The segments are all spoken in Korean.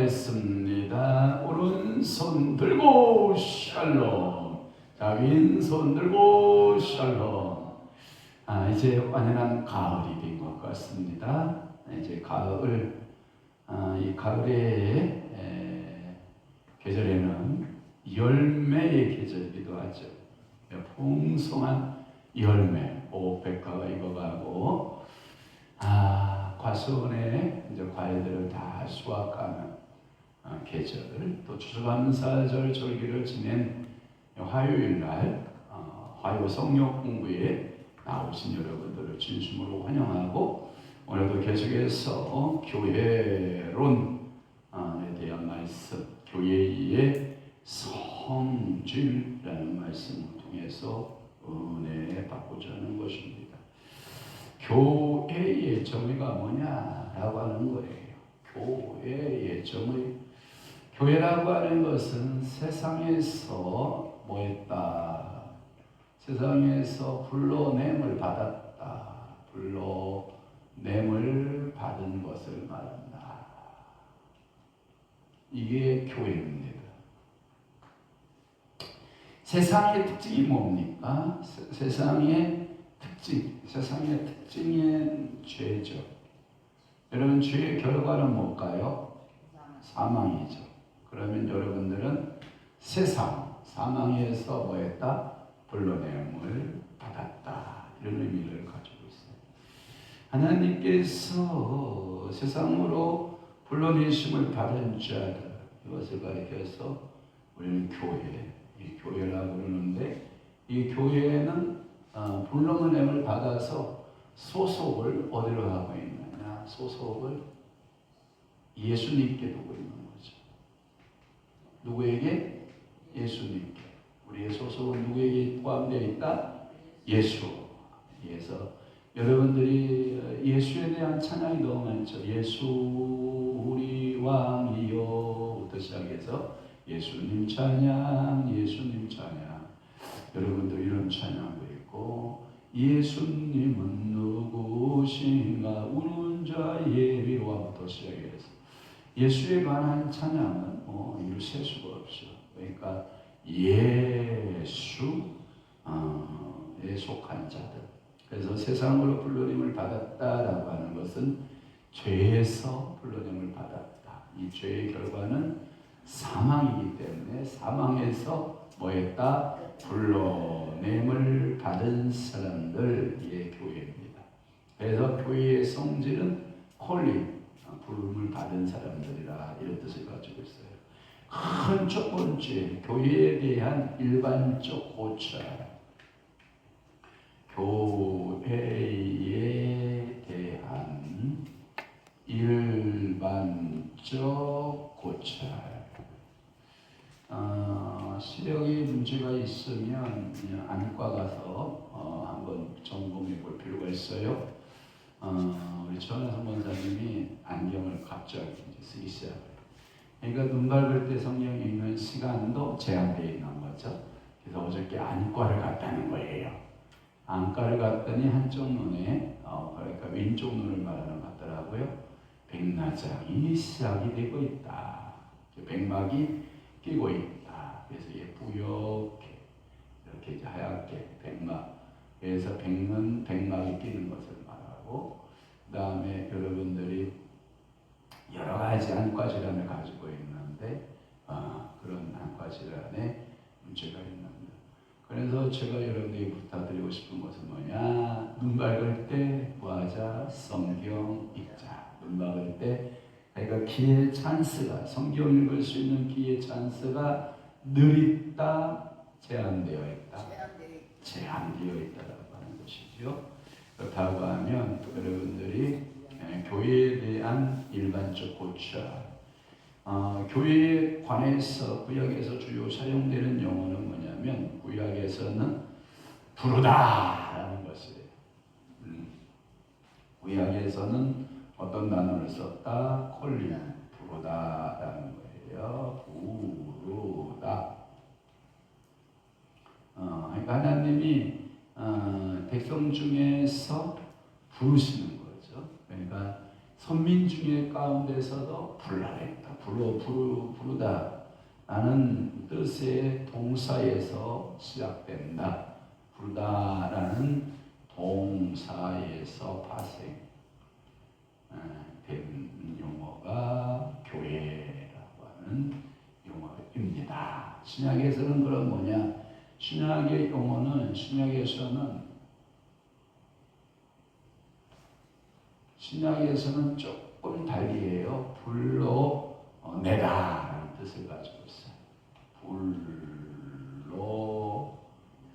기도하겠습니다. 오른손 들고 샬롬. 자, 왼손 들고 샬롬. 이제 완연한 가을이 된 것 같습니다. 이제 가을, 이 가을의 계절에는 열매의 계절이기도 하죠. 풍성한 열매, 백화가 익어가고, 과수원에 이제 과일들을 다 수확하는 계절, 또 추수감사절 절기를 지낸 화요일 날 화요 성령 공부에 나오신 여러분들을 진심으로 환영하고, 오늘도 계속해서 교회론에 대한 말씀, 교회의 성질이라는 말씀을 통해서 은혜 받고자 하는 것입니다. 교회의 정의가 뭐냐라고 하는 거예요. 교회의 정의. 교회라고 하는 것은 세상에서 뭐했다? 세상에서 불러냄을 받았다. 불러냄을 받은 것을 말한다. 이게 교회입니다. 세상의 특징이 뭡니까? 세상의 특징은 죄죠. 여러분, 죄의 결과는 뭘까요? 사망이죠. 그러면 여러분들은 사망에서 뭐했다? 불러냄을 받았다. 이런 의미를 가지고 있어요. 하나님께서 세상으로 불러내심을 받은 자들, 이것을 가리켜서 우리는 교회라고 그러는데, 이 교회는 불러냄을 받아서 소속을 어디로 하고 있느냐? 소속을 예수님께 두고 있는 거죠. 누구에게? 예수님께. 우리의 소속은 누구에게 포함되어 있다? 예수. 그래서 여러분들이 예수에 대한 찬양이 너무 많죠. 예수 우리 왕이요부터 시작해서 예수님 찬양, 예수님 찬양. 여러분들 이런 찬양도 있고, 예수님은 누구신가 우는 자의 위로부터 시작해서 예수에 관한 찬양은 이루 셀 수가 없죠. 그러니까 예수에 속한 자들. 그래서 세상으로 불러냄을 받았다라고 하는 것은 죄에서 불러냄을 받았다. 이 죄의 결과는 사망이기 때문에 사망에서 뭐했다? 불러냄을 받은 사람들의 교회입니다. 그래서 교회의 성질은 콜링, 부름을 받은 사람들이라, 이런 뜻을 가지고 있어요. 큰 첫 번째, 교회에 대한 일반적 고찰. 교회에 대한 일반적 고찰. 시력에 문제가 있으면 안과 가서 한번 점검해 볼 필요가 있어요. 우리 전하성 권사님이 안경을 갑자기 쓰기 시작해요. 그러니까 눈 밟을 때 성경 읽는 시간도 제한되어 있는 거죠. 그래서 어저께 안과를 갔다는 거예요. 안과를 갔더니 한쪽 눈에, 그러니까 왼쪽 눈을 말하는 것 같더라고요. 백내장이 시작이 되고 있다. 백막이 끼고 있다. 그래서 뿌옇게 이렇게 하얗게 백막. 그래서 백막이 끼는 것을 말하고, 그 다음에 여러분들이 여러 가지 안과 질환을 가지고 있는데, 그런 안과 질환에 문제가 있는데, 그래서 제가 여러분에게 부탁드리고 싶은 것은 뭐냐? 눈 밟을 때 뭐하자? 성경 읽자. 눈 밟을 때, 그러니까 기회 찬스가, 성경 읽을 수 있는 기회 찬스가 늘 있다, 제한되어 있다. 제한되어 있다라고 하는 것이죠. 그렇다고 하면 여러분들이 교회에 대한 일반적 고찰, 교회에 관해서 구약에서 주요 사용되는 용어는 뭐냐면, 구약에서는 부르다라는 것이에요. 구약에서는 어떤 단어를 썼다? 콜링, 부르다라는 거예요. 부르다. 그러니까 하나님이 백성 중에서 부르시는 거죠. 그러니까 선민 중에 가운데서도 불러냈다. 부르다 라는 뜻의 동사에서 시작된다. 부르다라는 동사에서 파생된 용어가 교회라고 하는 용어입니다. 신약에서는 그럼 뭐냐? 신약의 용어는 신약에서는 조금 달리해요. 불러내다라는 뜻을 가지고 있어요.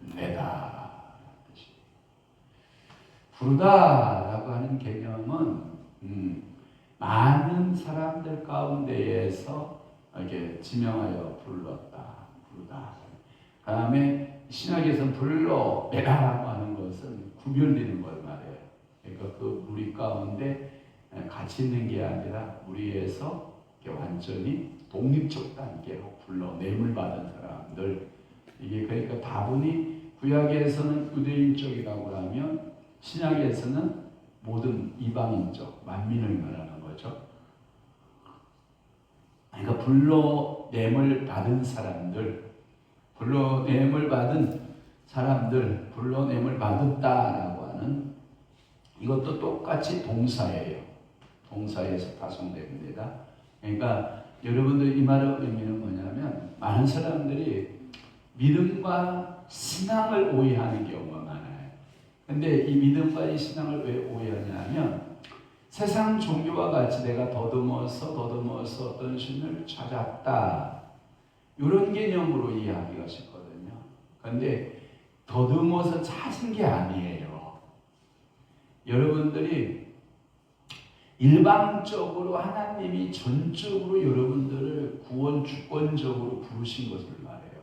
불러내다라는 뜻이. 부르다라고 하는 개념은 많은 사람들 가운데에서 이렇게 지명하여 부르다. 그 다음에 신약에서는 불러내다라고 하는 것은 구별되는 걸 말해요. 그러니까 그 무리 가운데 같이 있는 게 아니라 무리에서 완전히 독립적 단계로 불러냄을 받은 사람들. 이게 그러니까 다분히 구약에서는 유대인 쪽이라고 하면 신약에서는 모든 이방인적 만민을 말하는 거죠. 그러니까 불러냄을 받은 사람들, 불러냄을 받았다라고 하는 이것도 똑같이 동사예요. 동사에서 파송됩니다. 그러니까 여러분들 이 말의 의미는 뭐냐면 많은 사람들이 믿음과 신앙을 오해하는 경우가 많아요. 근데 이 믿음과 이 신앙을 왜 오해하냐면 세상 종교와 같이 내가 더듬어서 어떤 신을 찾았다. 이런 개념으로 이해하기가 쉽거든요. 그런데 더듬어서 찾은 게 아니에요. 여러분들이 일방적으로 하나님이 전적으로 여러분들을 구원 주권적으로 부르신 것을 말해요.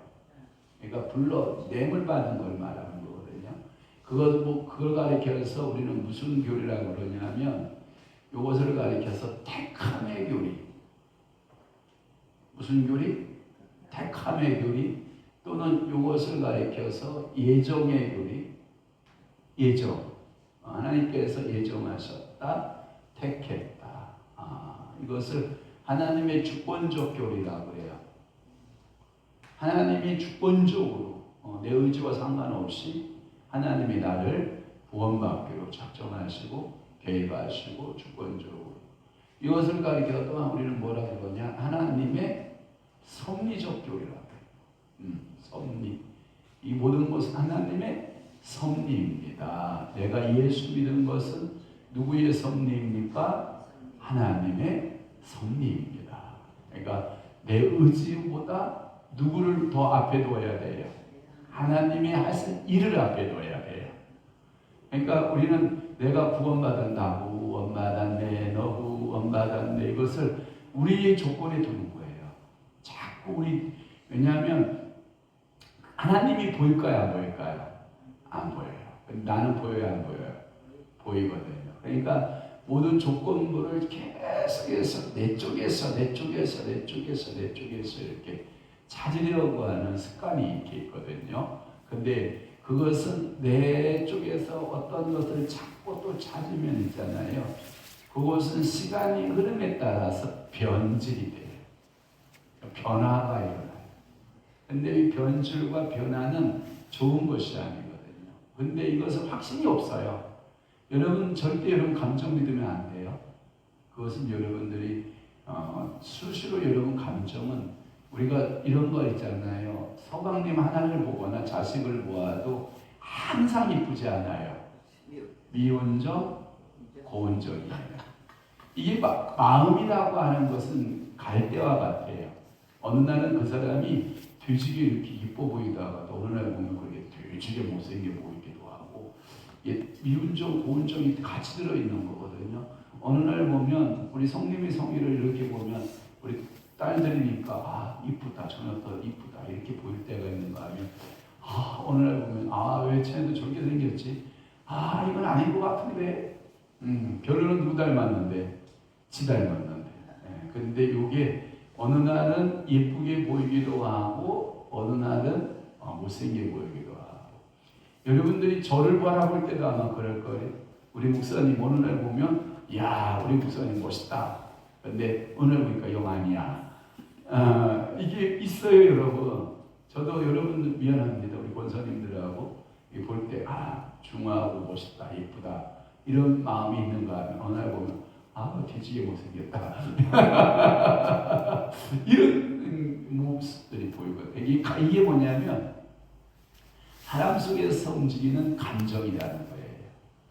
그러니까 불러냄을 받은 걸 말하는 거거든요. 그걸 가리켜서 우리는 무슨 교리라고 그러냐면 이것을 가리켜서 택함의 교리. 무슨 교리? 택함의 교리 또는 이것을 가리켜서 예정의 교리. 예정. 하나님께서 예정하셨다. 택했다. 이것을 하나님의 주권적 교리라고 해요. 하나님이 주권적으로 내 의지와 상관없이 하나님이 나를 구원받기로 작정하시고 개입하시고 주권적으로 이것을 가리켜 또한 우리는 뭐라고 그러냐? 하나님의 섭리적 교리라고 해요. 섭리. 이 모든 것은 하나님의 섭리입니다. 내가 예수 믿은 것은 누구의 섭리입니까? 하나님의 섭리입니다. 그러니까 내 의지보다 누구를 더 앞에 둬야 돼요? 하나님이 하신 일을 앞에 둬야 돼요. 그러니까 우리는 내가 구원받았다고 구원받았네, 너 구원받았네 이것을 우리의 조건에 두는 거예요. 자꾸 왜냐하면 하나님이 보일까요? 안 보일까요? 안 보여요. 나는 보여요? 안 보여요? 보이거든요. 그러니까 모든 조건부를 계속해서 내 쪽에서 이렇게 찾으려고 하는 습관이 이렇게 있거든요. 근데 그것은 내 쪽에서 어떤 것을 찾고 또 찾으면 있잖아요. 그것은 시간이 흐름에 따라서 변질이 돼요. 변화가 일어나요. 근데 이 변질과 변화는 좋은 것이 아니거든요. 근데 이것은 확신이 없어요. 절대 여러분 감정 믿으면 안 돼요. 그것은 여러분들이 수시로 여러분 감정은 우리가 이런 거 있잖아요. 서방님 하나를 보거나 자식을 보아도 항상 이쁘지 않아요. 미운적, 고운적이에요. 이게 마음이라고 하는 것은 갈대와 같아요. 어느 날은 그 사람이 되게 이렇게 이뻐 보이다가 어느 날 보면 그게 되게 못생겨 보이기도 하고 미운적, 고운적이 같이 들어있는 거거든요. 어느 날 보면 우리 성님의 성의를 이렇게 보면 우리 딸들이니까 이쁘다, 저녁도 이쁘다 이렇게 보일 때가 있는가 하면 어느 날 보면 왜 쟤도 저렇게 생겼지? 이건 아닌 것 같은데 별로는 누구 닮았는데? 지 닮았는데. 근데 이게 어느 날은 예쁘게 보이기도 하고 어느 날은 못생겨 보이기도 하고 여러분들이 저를 바라볼 때도 아마 그럴 거예요. 우리 목사님 어느 날 보면 야, 우리 목사님 멋있다. 근데 오늘 보니까 영 아니야. 이게 있어요, 여러분. 저도 여러분 미안합니다. 우리 권사님들하고 볼 때, 중하고 멋있다, 예쁘다. 이런 마음이 있는가 하면, 어느 날 보면, 돼지게 못생겼다. 이런 모습들이 보이거든요. 이게 뭐냐면, 사람 속에서 움직이는 감정이라는 거예요.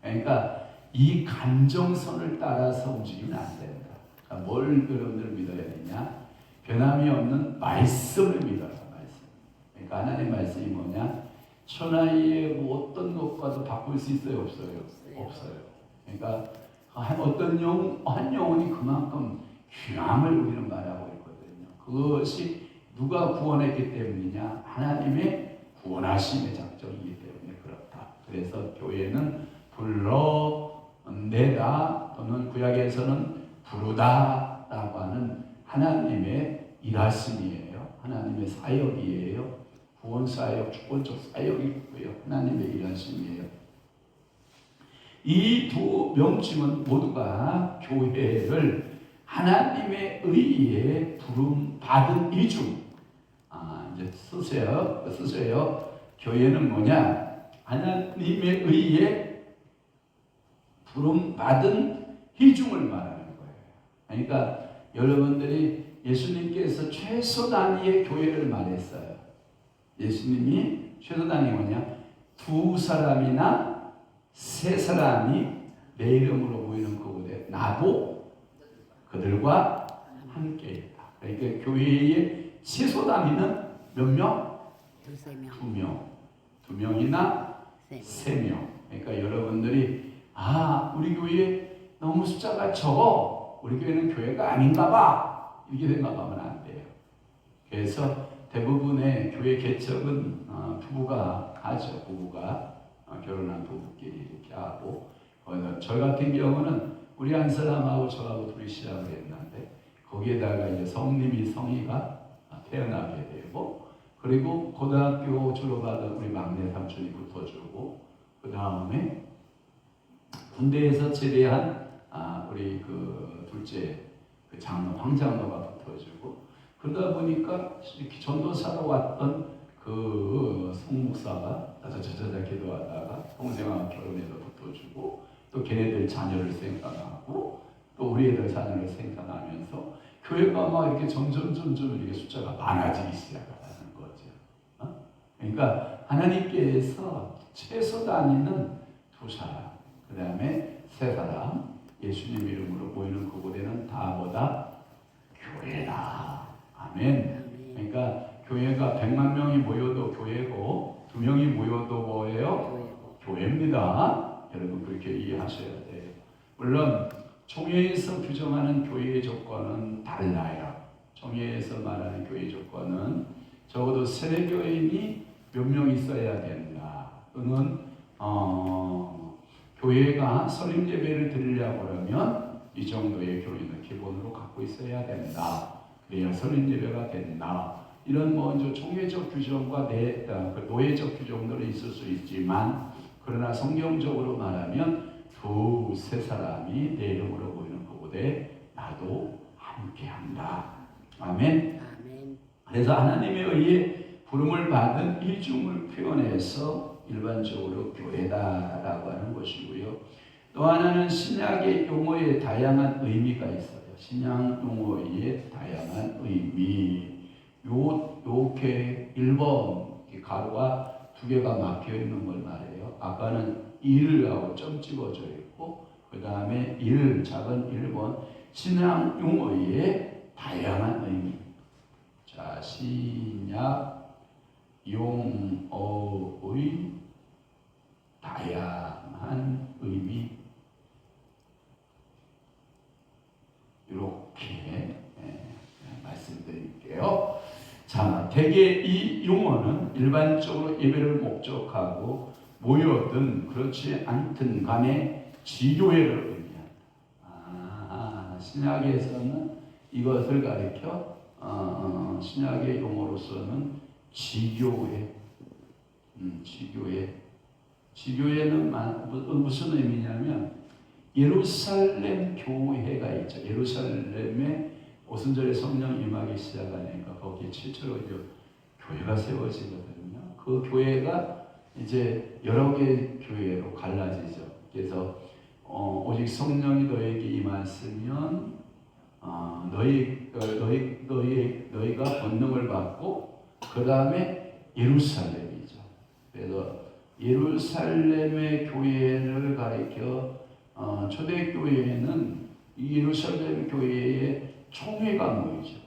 그러니까, 이 감정선을 따라서 움직이면 안 된다. 그러니까 뭘 여러분들 믿어야 되냐? 변함이 없는 말씀을 믿어라. 말씀. 그러니까 하나님 말씀이 뭐냐? 천하의 뭐 어떤 것과도 바꿀 수 있어요? 없어요? 없어요. 그러니까 한 영혼이 그만큼 귀함을 우리는 말하고 있거든요. 그것이 누가 구원했기 때문이냐? 하나님의 구원하심의 작정이기 때문에 그렇다. 그래서 교회는 불러내다 또는 구약에서는 부르다라고 하는 하나님의 일하심이에요. 하나님의 사역이에요. 구원 사역, 주권적 사역이고요. 하나님의 일하심이에요. 이 두 명칭은 모두가 교회를 하나님의 의에 부름 받은 이중. 이제 쓰세요. 교회는 뭐냐? 하나님의 의에 부름 받은 이중을 말하는 거예요. 그러니까 여러분들이 예수님께서 최소 단위의 교회를 말했어요. 예수님이 최소 단위 뭐냐? 2사람이나 3사람이 내 이름으로 모이는 그곳에 나도 그들과 함께 있다. 그러니까 교회의 최소 단위는 몇 명? 2명. 2명이나 3명. 그러니까 여러분들이 우리 교회 너무 숫자가 적어. 우리 교회는 교회가 아닌가 봐. 이렇게 생각하면 안 돼요. 그래서 대부분의 교회 개척은 부부가 하죠. 부부가 결혼한 부부끼리 이렇게 하고, 저 같은 경우는 우리 한 사람하고 저하고 둘이 시작을 했는데 거기에다가 이제 성희가 태어나게 되고, 그리고 고등학교 졸업하던 우리 막내 삼촌이 붙어주고, 그 다음에 군대에서 제대한 우리 그 둘째 그 장로 황장로가 붙어주고, 그러다 보니까 전도사로 왔던 그 성목사가 자자자자 기도하다가 동생하고 결혼해서 붙어주고, 또 걔네들 자녀를 생산하고, 또 우리 애들 자녀를 생산하면서 교회가 막 이렇게 점점 이렇게 숫자가 많아지기 시작하는 거죠. 그러니까 하나님께서 최소 단위는 2사람, 그 다음에 3사람, 예수님 이름으로 모이는 그곳에는 다보다 교회다. 아멘. 그러니까 교회가 100만 명이 모여도 교회고 2명이 모여도 뭐예요? 교회입니다. 여러분 그렇게 이해하셔야 돼요. 물론 총회에서 규정하는 교회의 조건은 달라요. 총회에서 말하는 교회 조건은 적어도 세례교인이 몇 명 있어야 된다. 또는 교회가 설립 예배를 드리려고 하면 이 정도의 교인을 기본으로 갖고 있어야 된다. 그래야 설립 예배가 된다. 이런 먼저 총회적 규정과 노예적 규정들이 있을 수 있지만, 그러나 성경적으로 말하면 2-3사람이 내 이름으로 모이는 그곳에 나도 함께한다. 아멘. 그래서 하나님에 의해 부름을 받은 이중을 표현해서 일반적으로 교회다라고 하는 것이고요. 또 하나는 신약의 용어에 다양한 의미가 있어요. 신약 용어의 다양한 의미. 요렇게 1번 가로가 2개가 막혀 있는 걸 말해요. 아까는 1하고 점 찍어져 있고, 그 다음에 1, 작은 1번. 신약 용어의 다양한 의미. 자, 신약 용어의 다양한 의미. 이렇게 말씀드릴게요. 자, 대개 이 용어는 일반적으로 예배를 목적하고 모여든 그렇지 않든 간에 지교회를 의미한다. 신약에서는 이것을 가리켜 신약의 용어로서는 지교회. 지교회는 무슨 의미냐면 예루살렘 교회가 있죠. 예루살렘에 오순절에 성령 임하기 시작하니까 거기에 최초로 교회가 세워지거든요. 그 교회가 이제 여러 개의 교회로 갈라지죠. 그래서 오직 성령이 너에게 임하시면 너희가 권능을 받고 그 다음에 예루살렘이죠. 그래서 예루살렘의 교회를 가리켜 초대교회에는 이 예루살렘 교회의 총회가 모이죠.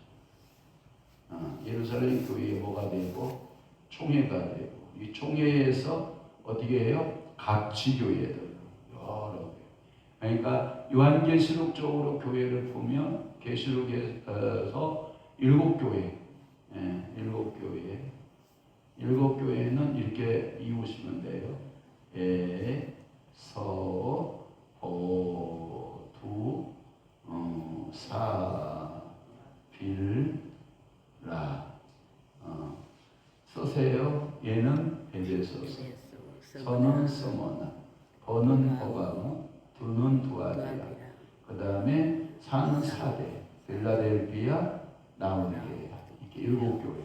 예루살렘 교회에 뭐가 되고 총회가 되고 이 총회에서 어떻게 해요? 각 지교회들 여러 개. 그러니까 요한계시록 쪽으로 교회를 보면 계시록에서 7교회, 7교회, 7교회는 이렇게 이루시면 돼요. 서, 호, 두, 사, 빌, 라. 서세요. 얘는 에베소서, 서는 스모나, 버는 버가모, 두는 두아디아. 그 다음에 사는 사대, 빌라델비아, 나오디게아. 이렇게 7교회.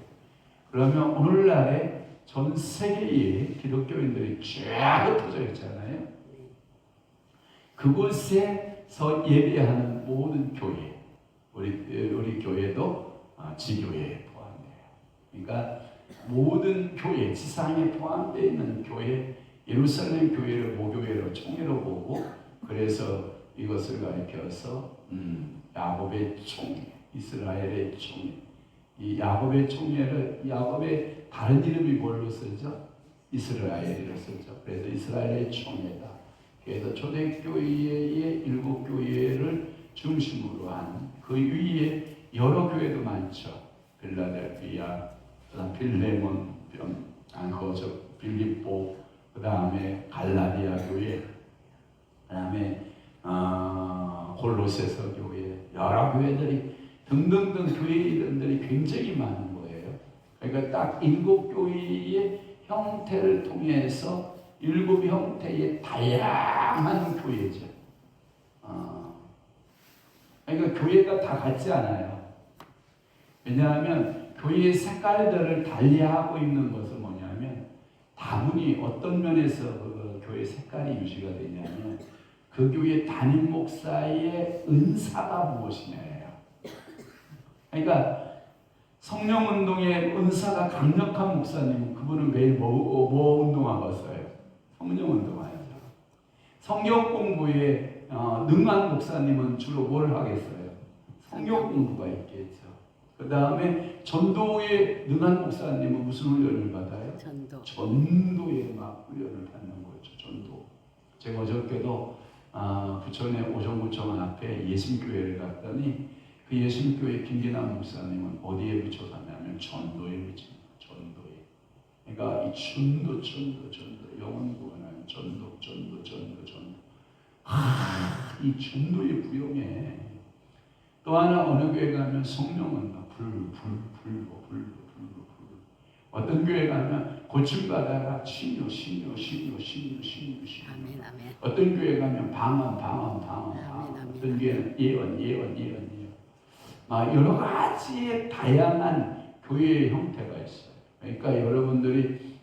그러면 오늘날에 전 세계에 기독교인들이 쫙 흩어져 있잖아요. 그곳에서 예배하는 모든 교회, 우리 교회도 지교회에 포함돼요. 그러니까 모든 교회, 지상에 포함되어 있는 교회, 예루살렘 교회를 모교회로 총회로 보고, 그래서 이것을 가리켜서 야곱의 총회, 이스라엘의 총회. 이 야곱의 총회를, 야곱의 다른 이름이 뭘로 쓰죠? 이스라엘이라고 쓰죠. 그래서 이스라엘의 총회다. 그래서 초대교회의 7교회를 중심으로 한 그 위에 여러 교회도 많죠. 빌라델피아, 빌레몬, 빌립보, 그 다음에 갈라디아 교회, 그 다음에 골로새서 교회, 여러 교회들이 등등등 교회 이름들이 굉장히 많은 거예요. 그러니까 딱 7교회의 형태를 통해서 7 형태의 다양한 교회죠. 그러니까 교회가 다 같지 않아요. 왜냐하면 교회의 색깔들을 달리하고 있는 것은 뭐냐면 다분히 어떤 면에서 그 교회 색깔이 유지가 되냐면 그 교회 담임 목사의 은사가 무엇이냐예요. 그러니까 성령운동의 은사가 강력한 목사님은 그분은 매일 뭐 운동하고 있어요? 성령운동하죠. 성경 공부에 능한 목사님은 주로 뭘 하겠어요? 성경 공부가 있겠죠. 그 다음에 전도에 능한 목사님은 무슨 훈련을 받아요? 전도에 막 훈련을 받는 거죠. 전도. 제가 어저께도 부천의 오정구청 앞에 예심교회를 갔더니 그 예심교회 김기남 목사님은 어디에 붙여 사냐면 전도에 붙입니다. 전도에. 그러니까 이 전도, 영혼 구원하는 전도. 이 전도의 부용에 또 하나 어느 교회 가면 성령은 불. 어떤 교회 가면 고침받아라 치유. 아멘, 아멘. 어떤 교회 가면 방언. 어떤 교회는 예언. 여러 가지의 다양한 교회의 형태가 있어요. 그러니까 여러분들이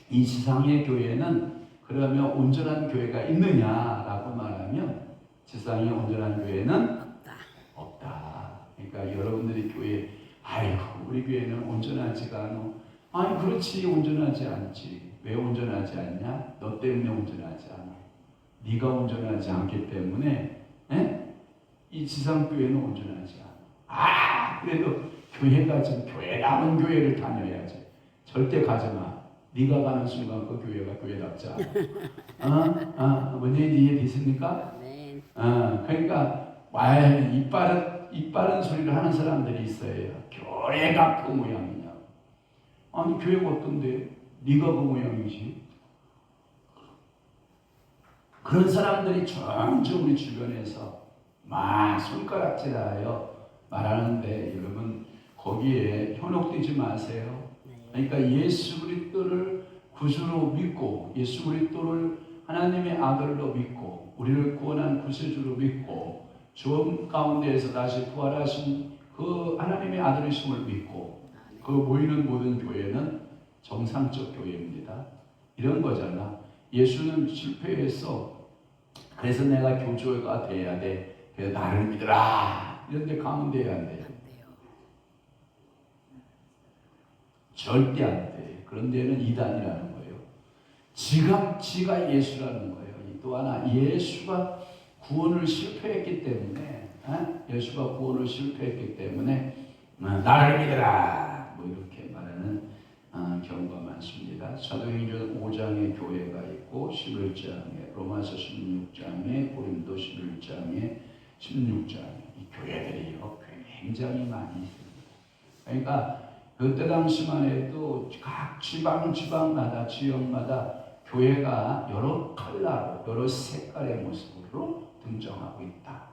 이 지상의 교회는 그러면 온전한 교회가 있느냐라고 말하면 지상에 온전한 교회는 없다. 그러니까 여러분들이 교회, 아이고 우리 교회는 온전하지가 않아. 아니 그렇지, 온전하지 않지. 왜 온전하지 않냐? 너 때문에 온전하지 않아. 네가 온전하지 않기 때문에 이 지상교회는 온전하지 않아. 그래도 교회가 좀 교회다운 교회를 다녀야지. 절대 가지 마. 네가 가는 순간 그 교회가 교회답지 않아. 뭔 얘기 이해되십니까? 그러니까 이빠른 소리를 하는 사람들이 있어요. 교회가 그 모양이냐. 아니 교회가 어떤데? 네가 그 모양이지. 그런 사람들이 점점 우리 주변에서 막 손가락질하여 말하는데 여러분 거기에 현혹되지 마세요. 그러니까 예수 그리스도를 구주로 믿고 예수 그리스도를 하나님의 아들로 믿고 우리를 구원한 구세주로 믿고 죽음 가운데에서 다시 부활하신 그 하나님의 아들이심을 믿고 그 모이는 모든 교회는 정상적 교회입니다. 이런 거잖아. 예수는 실패해서 그래서 내가 교조가 돼야 돼. 그래서 나를 믿으라. 이런 데 가면 돼야 안 돼요? 절대 안 돼. 그런 데는 이단이라는 거예요. 지가 예수라는 거예요. 또 하나 예수가 구원을 실패했기 때문에 예수가 구원을 실패했기 때문에 나를 믿으라 뭐 이렇게 말하는 경우가 많습니다. 사도행전 5장에 교회가 있고 11장에 로마서 16장에 고린도 11장에 16장에 이 교회들이요 굉장히 많이 있습니다. 그러니까 그때 당시만 해도 각 지방마다 지역마다 교회가 여러 컬러로 여러 색깔의 모습으로 등장하고 있다.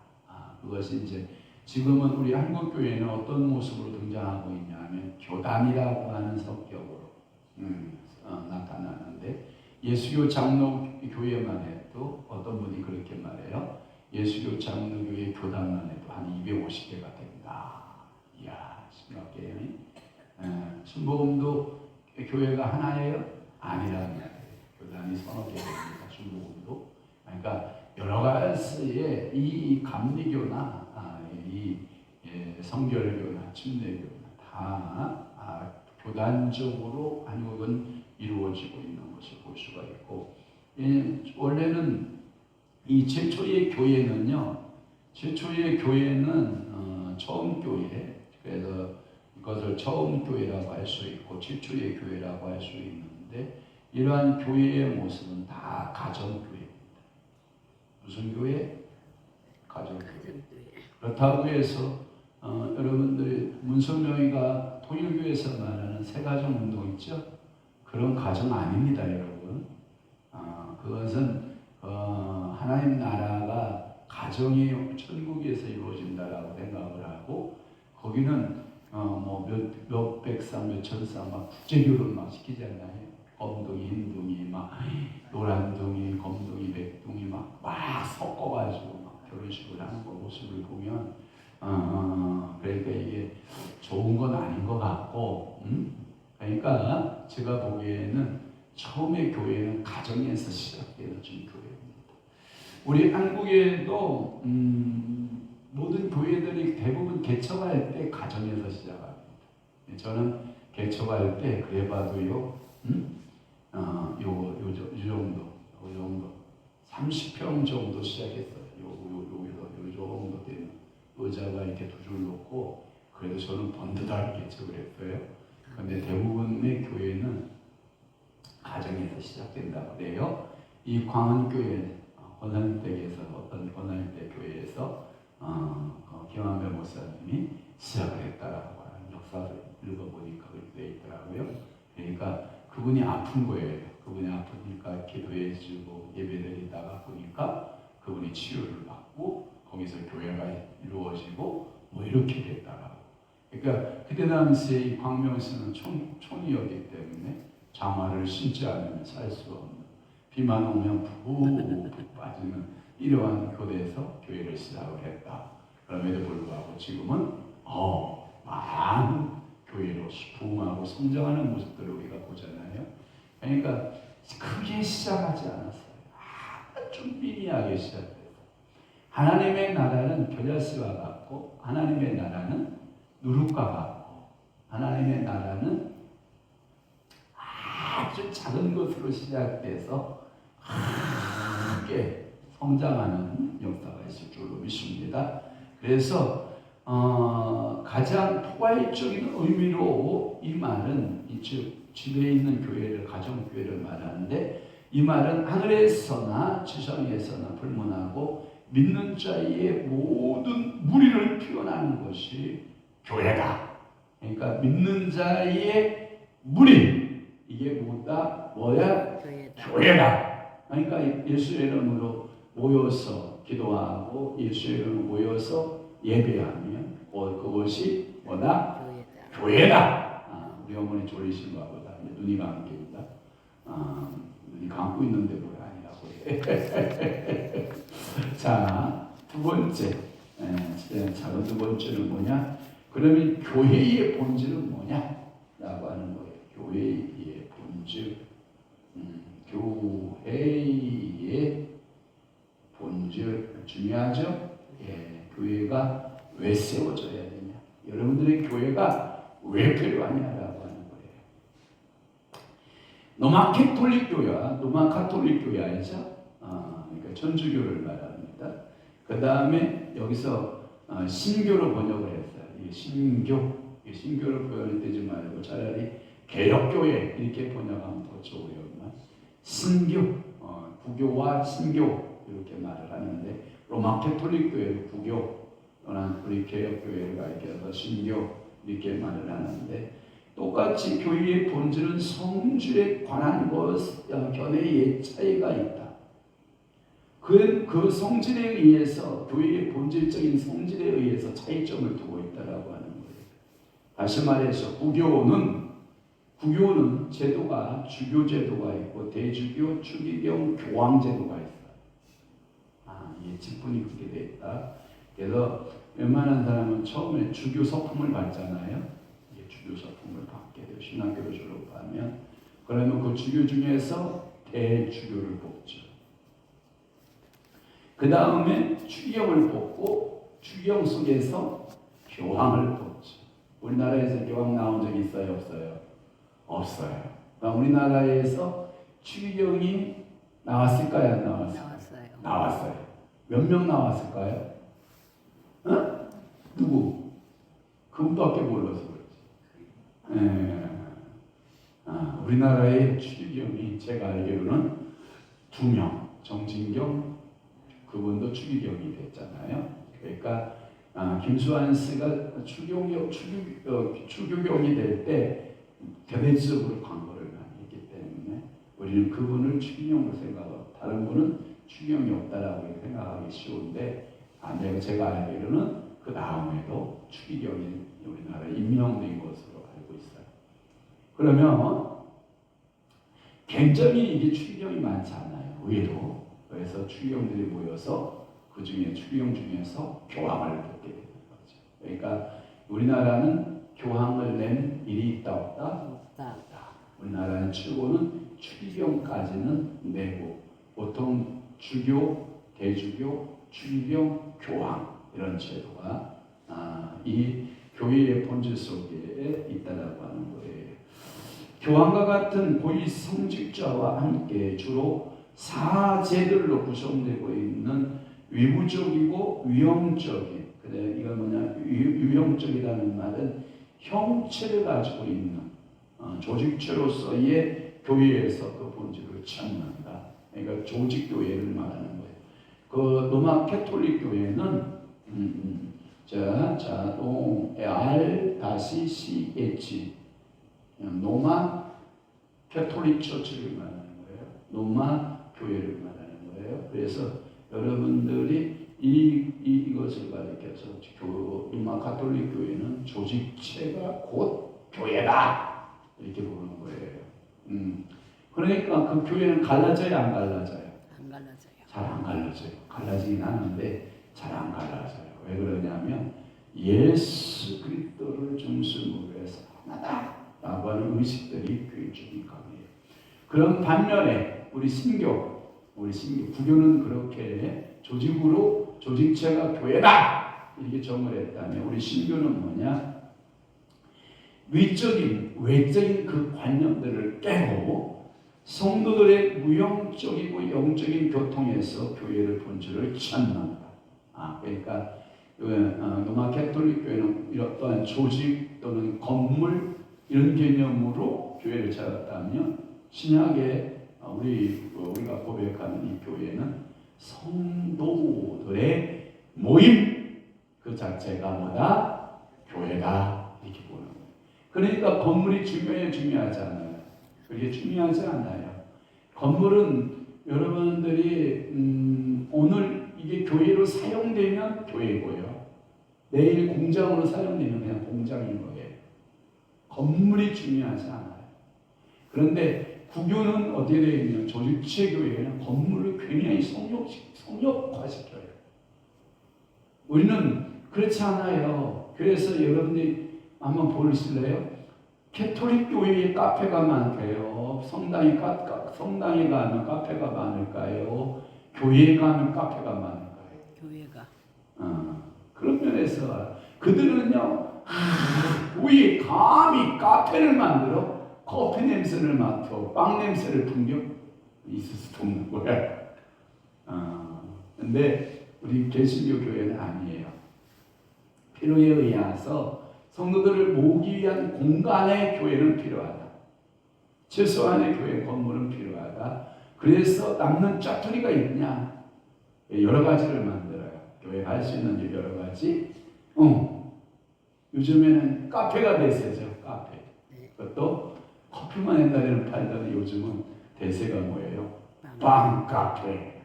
그것이 이제 지금은 우리 한국 교회는 어떤 모습으로 등장하고 있냐면 교단이라고 하는 성격으로 나타나는데 예수교 장로 교회만 해도 어떤 분이 그렇게 말해요. 예수교 장로 교회 교단만 해도 한 250개가 된다. 이야 심각해요. 순복음도 교회가 하나예요? 아니라는 거예요. 교단이 서너 개 됩니다. 순복음도. 그러니까 여러 가지의 이 감리교나 성결교나 침례교나 다 교단적으로 한국은 이루어지고 있는 것을 볼 수가 있고 원래는 이 최초의 교회는 처음 교회 그래서 이것을 처음 교회라고 할 수 있고 최초의 교회라고 할 수 있는데 이러한 교회의 모습은 다 가정교회입니다. 무슨 교회? 가정교회. 그렇다고 해서 여러분들이 문선명이가 통일교회에서 말하는 새가정운동 있죠? 그런 가정 아닙니다, 여러분. 그것은 하나님 나라가 가정이 천국에서 이루어진다라고 생각을 하고 거기는 뭐 몇백 쌍, 몇천 쌍 막 국제결혼 막 시키잖아요. 검둥이, 흰둥이, 막 노란둥이, 검둥이, 백둥이 막 섞어가지고 막 결혼식을 하는 그 모습을 보면 그러니까 이게 좋은 건 아닌 것 같고 그러니까 제가 보기에는 처음에 교회는 가정에서 시작되어진 교회입니다. 우리 한국에도 모든 교회들이 대부분 개척할 때 가정에서 시작합니다. 저는 개척할 때 그래봐도요, 요 정도 30평 정도 시작했어요. 요 정도 되는 의자가 이렇게 두 줄 놓고 그래도 저는 번듯하게 개척을 했어요. 그런데 대부분의 교회는 가정에서 시작된다고 그래요. 이 광안교회 권한댁에서 어떤 권한댁 교회에서 김한배 목사님이 시작을 했다라고 하는 역사를 읽어보니까 그렇게 되어 있더라고요. 그러니까 그분이 아픈 거예요. 그분이 아프니까 기도해주고 예배드리다가 보니까 그분이 치유를 받고 거기서 교회가 이루어지고 뭐 이렇게 됐다라고. 그러니까 그때 당시에 이 광명시는 촌이었기 때문에 장화를 신지 않으면 살 수 없는 비만 오면 푹 빠지는 이러한 교대에서 교회를 시작을 했다. 그럼에도 불구하고 지금은 많은 교회로 부흥하고 성장하는 모습들을 우리가 보잖아요. 그러니까 크게 시작하지 않았어요. 아주 미미하게 시작돼서 하나님의 나라는 겨자씨와 같고 하나님의 나라는 누룩과 같고 하나님의 나라는 아주 작은 것으로 시작돼서 크게 성장하는 역사가 있을 줄로 믿습니다. 그래서 가장 포괄적인 의미로 이 말은 집에 있는 교회를 가정교회를 말하는데 이 말은 하늘에서나 지상에서나 불문하고 믿는 자의 모든 무리를 표현하는 것이 교회다. 그러니까 믿는 자의 무리 이게 뭐야? 교회다. 그러니까 예수의 이름으로 모여서 기도하고 예수의 이름으로 모여서 예배하면 그것이 뭐다? 교회다. 우리 어머니 졸리신가 보다. 눈이 감깁니다. 눈이 감고 있는데 뭐가 아니라고 자, 두 번째. 자, 두 번째는 뭐냐? 그러면 교회의 본질은 뭐냐? 라고 하는 거예요. 교회의 본질. 교회의 본질 중요하죠? 예, 교회가 왜 세워져야 되냐? 여러분들의 교회가 왜 필요하냐라고 하는 거예요. 로마 캐톨릭 교회와 로마 카톨릭 교회 알죠? 그러니까 천주교를 말합니다. 그 다음에 여기서 신교로 번역을 했어요. 이게 신교로 번역되지 말고 차라리 개혁교회 이렇게 번역하면 더 좋아요. 신교, 구교와 신교 이렇게 말을 하는데 로마 캐톨릭 교회는 구교, 또는 우리 개혁교회를 가리켜서 신교 이렇게 말을 하는데 똑같이 교회의 본질은 성질에 관한 견해의 차이가 있다. 그 성질에 의해서 교회의 본질적인 성질에 의해서 차이점을 두고 있다라고 하는 거예요. 다시 말해서 구교는 제도가 주교 제도가 있고 대주교, 추기경, 교황 제도가 있어요. 이게 직분이 그렇게 돼 있다. 그래서 웬만한 사람은 처음에 주교 서품을 받잖아요. 이게 주교 서품을 받게 돼요. 신학교를 졸업하면 그러면 그 주교 중에서 대주교를 뽑죠. 그 다음에 추기경을 뽑고 추기경 속에서 교황을 뽑죠. 우리나라에서 교황 나온 적 있어요, 없어요? 없어요. 그러니까 우리나라에서 추기경이 나왔을까요, 안 나왔을까요? 나왔어요. 몇 명 나왔을까요? 누구? 그분밖에 몰라서 그렇지. 우리나라의 추기경이 제가 알기로는 2명, 정진경 그분도 추기경이 됐잖아요. 그러니까 김수환 씨가 추교경이 될 때 대대적으로 광고를 많이 했기 때문에 우리는 그분을 추기경으로 생각하고 다른 분은 추기경이 없다라고 생각하기 쉬운데 제가 알기로는 그 다음에도 추기경이 우리나라에 임명된 것으로 알고 있어요. 그러면 굉장히 이게 추기경이 많지 않아요. 의외로. 그래서 추기경들이 모여서 그 중에 추기경 중에서 교황을 뽑게 되는 거죠. 그러니까 우리나라는 교황을 낸 일이 있다 없다? 없다. 우리나라는 최고는 추기경까지는 내고 보통 주교, 대주교, 추기경, 교황 이런 제도가 이 교회의 본질 속에 있다라고 하는 거예요. 교황과 같은 고위 성직자와 함께 주로 4제들로 구성되고 있는 위부적이고 위형적인 이건 뭐냐 위형적이라는 말은 형체를 가지고 있는 조직체로서의 교회에서 그 본질을 찾는다. 그러니까 조직교회를 말하는 거예요. 그 로마 캐톨릭 교회는 R-CH 로마 캐톨릭 처치를 말하는 거예요. 로마 교회를 말하는 거예요. 그래서 여러분들이 이것을 가리켜서 로마 가톨릭 교회는 조직체가 곧 교회다 이렇게 보는 거예요. 그러니까 그 교회는 갈라져요, 안 갈라져요? 안 갈라져요. 잘 안 갈라져요. 갈라지긴 하는데 잘 안 갈라져요. 왜 그러냐면 예수 그리스도를 중심으로 해서 하나다라고 하는 의식들이 교회 쪽이 강해요. 그런 반면에 우리 신교 구교는 그렇게 조직으로 조직체가 교회다 이렇게 정을 했다면 우리 신교는 뭐냐? 외적인 그 관념들을 깨고 성도들의 무형적이고 영적인 교통에서 교회를 본질을 찾는다. 그러니까 로마 캐톨릭 교회는 이런 조직 또는 건물 이런 개념으로 교회를 찾았다면 신약에 우리가 고백하는 이 교회는 성도들의 모임 그 자체가 뭐다? 교회다 이렇게 보는 거예요. 그러니까 건물이 중요하지 않아요. 그게 중요하지 않아요. 건물은 여러분들이 오늘 이게 교회로 사용되면 교회고요. 내일 공장으로 사용되면 그냥 공장인 거예요. 건물이 중요하지 않아요. 그런데 구교는 어떻게 되어 있냐면 조직체 교회는 건물을 굉장히 성역화시켜요. 우리는 그렇지 않아요. 그래서 여러분들이 한번 보실래요? 캐톨릭 교회에 카페가 많대요. 성당에 가면 카페가 많을까요? 교회에 가면 카페가 많을까요? 교회가. 그런 면에서 그들은요, 교회에 감히 카페를 만들어 커피 냄새를 맡아 빵 냄새를 풍겨 있을 수도 없는 거야. 근데 우리 개신교 교회는 아니에요. 필요에 의해서 성도들을 모으기 위한 공간의 교회는 필요하다. 최소한의 교회 건물은 필요하다. 그래서 남는 짜투리가 있냐? 여러 가지를 만들어요. 교회가 할 수 있는 여러 가지. 요즘에는 카페가 대세죠. 카페. 그것도 커피만 옛날에는 팔다가 요즘은 대세가 뭐예요? 빵 카페.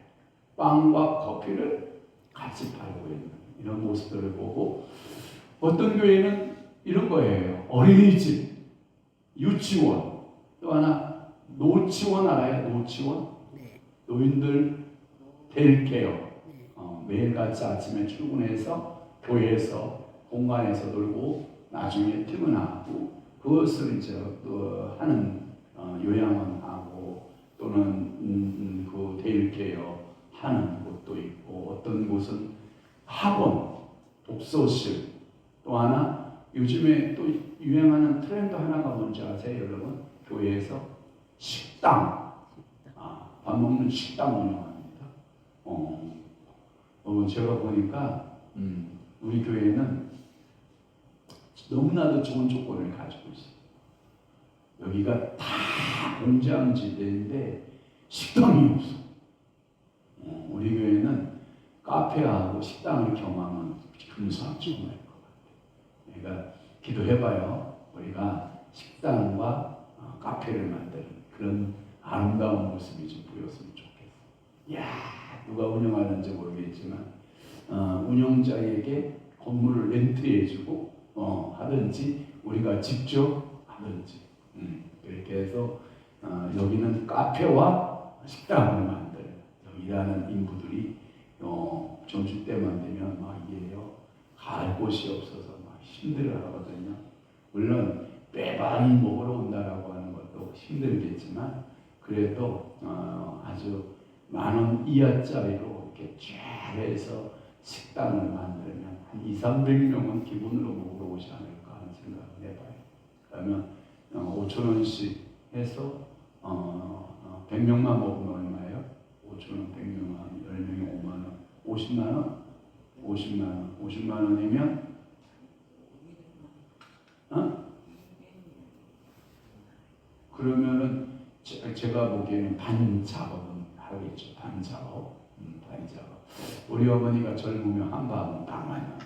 빵과 커피를 같이 팔고 있는 이런 모습들을 보고 어떤 교회는 이런 거예요. 어린이집, 유치원, 또 하나 노치원 알아요? 노치원? 네. 노인들 데일케어. 매일같이 아침에 출근해서 교회에서 공간에서 놀고 나중에 퇴근하고 그것을 이제 하는 요양원 하고 또는 그 데일케어 하는 곳도 있고 어떤 곳은 학원, 독서실 또 하나 요즘에 또 유행하는 트렌드 하나가 뭔지 아세요, 여러분? 교회에서 식당, 밥 먹는 식당 운영합니다. 제가 보니까 우리 교회는 너무나도 좋은 조건을 가지고 있어요. 여기가 다 공장지대인데 식당이 없어. 우리 교회는 카페하고 식당을 겸하면 금상첨화일 것 같아요. 그러니까 기도해봐요. 우리가 식당과 카페를 만드는 그런 아름다운 모습이 좀 보였으면 좋겠어요. 야, 누가 운영하는지 모르겠지만 운영자에게 건물을 렌트해주고 하든지 우리가 직접 하든지 그렇게 해서 여기는 카페와 식당을 만들어요. 여기 일하는 인부들이 점심때만 되면 막 이게요 갈 곳이 없어서 막 힘들어 하거든요. 물론 빼박이 먹으러 온다라고 하는 것도 힘들겠지만 그래도 아주 10,000원 이하짜리로 이렇게 쫙 해서 식당을 만들면 한 200~300명은 기본으로 먹으러 오지 않을까 하는 생각을 해봐요. 그러면 5,000원씩 해서 100명만 먹으면 얼마예요? 5,000원 100명만 10명이 5만원 50만원? 50만원 50만원이면 그러면은 제가 보기에는 반 작업은 하겠죠. 반 작업. 우리 어머니가 젊으면 한 방은 방만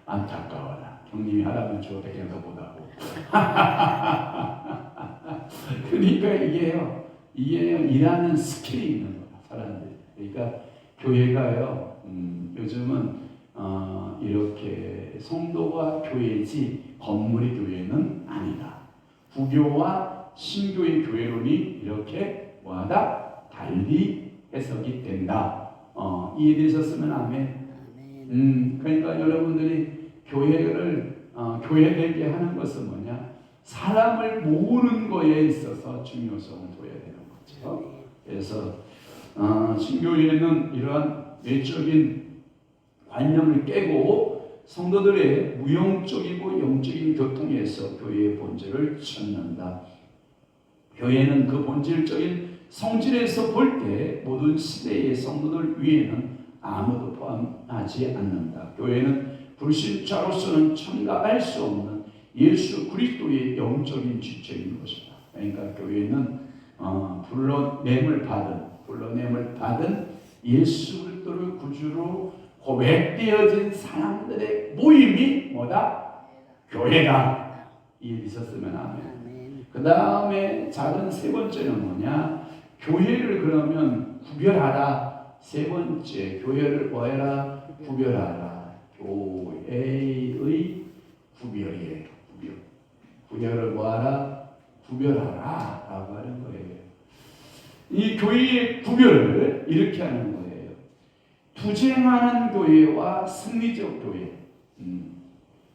안타까워라. 형님이 하라면 저 백에서 보다고. 그러니까 이게 일하는 스킬이 있는 거야, 사람들이. 그러니까 교회가요, 요즘은 이렇게 성도가 교회지 건물이 교회는 아니다. 부교와 신교의 교회론이 이렇게 뭐하다? 달리 해석이 된다. 이해되셨으면 아멘. 그러니까 여러분들이 교회를 교회되게 하는 것은 뭐냐? 사람을 모으는 거에 있어서 중요성을 둬야 되는 거죠. 그래서 신교회는 이러한 외적인 관념을 깨고 성도들의 무용적이고 영적인 교통에서 교회의 본질을 찾는다. 교회는 그 본질적인 성질에서 볼 때 모든 시대의 성도들 위에는 아무도 포함하지 않는다. 교회는 불신자로서는 참가할 수 없는 예수 그리스도의 영적인 지체인 것이다. 그러니까 교회는 불러냄을 받은 예수 그리스도를 구주로 고백되어진 사람들의 모임이 뭐다? 교회다. 이해되셨으면 아멘. 그 다음에 작은 세 번째는 뭐냐? 교회를 그러면 구별하라. 세 번째, 교회를 뭐해라? 구별하라. 교회의 구별이에요. 구별을 뭐하라? 구별하라라고 하는 거예요. 이 교회의 구별을 이렇게 하는 거예요. 투쟁하는 교회와 승리적 교회.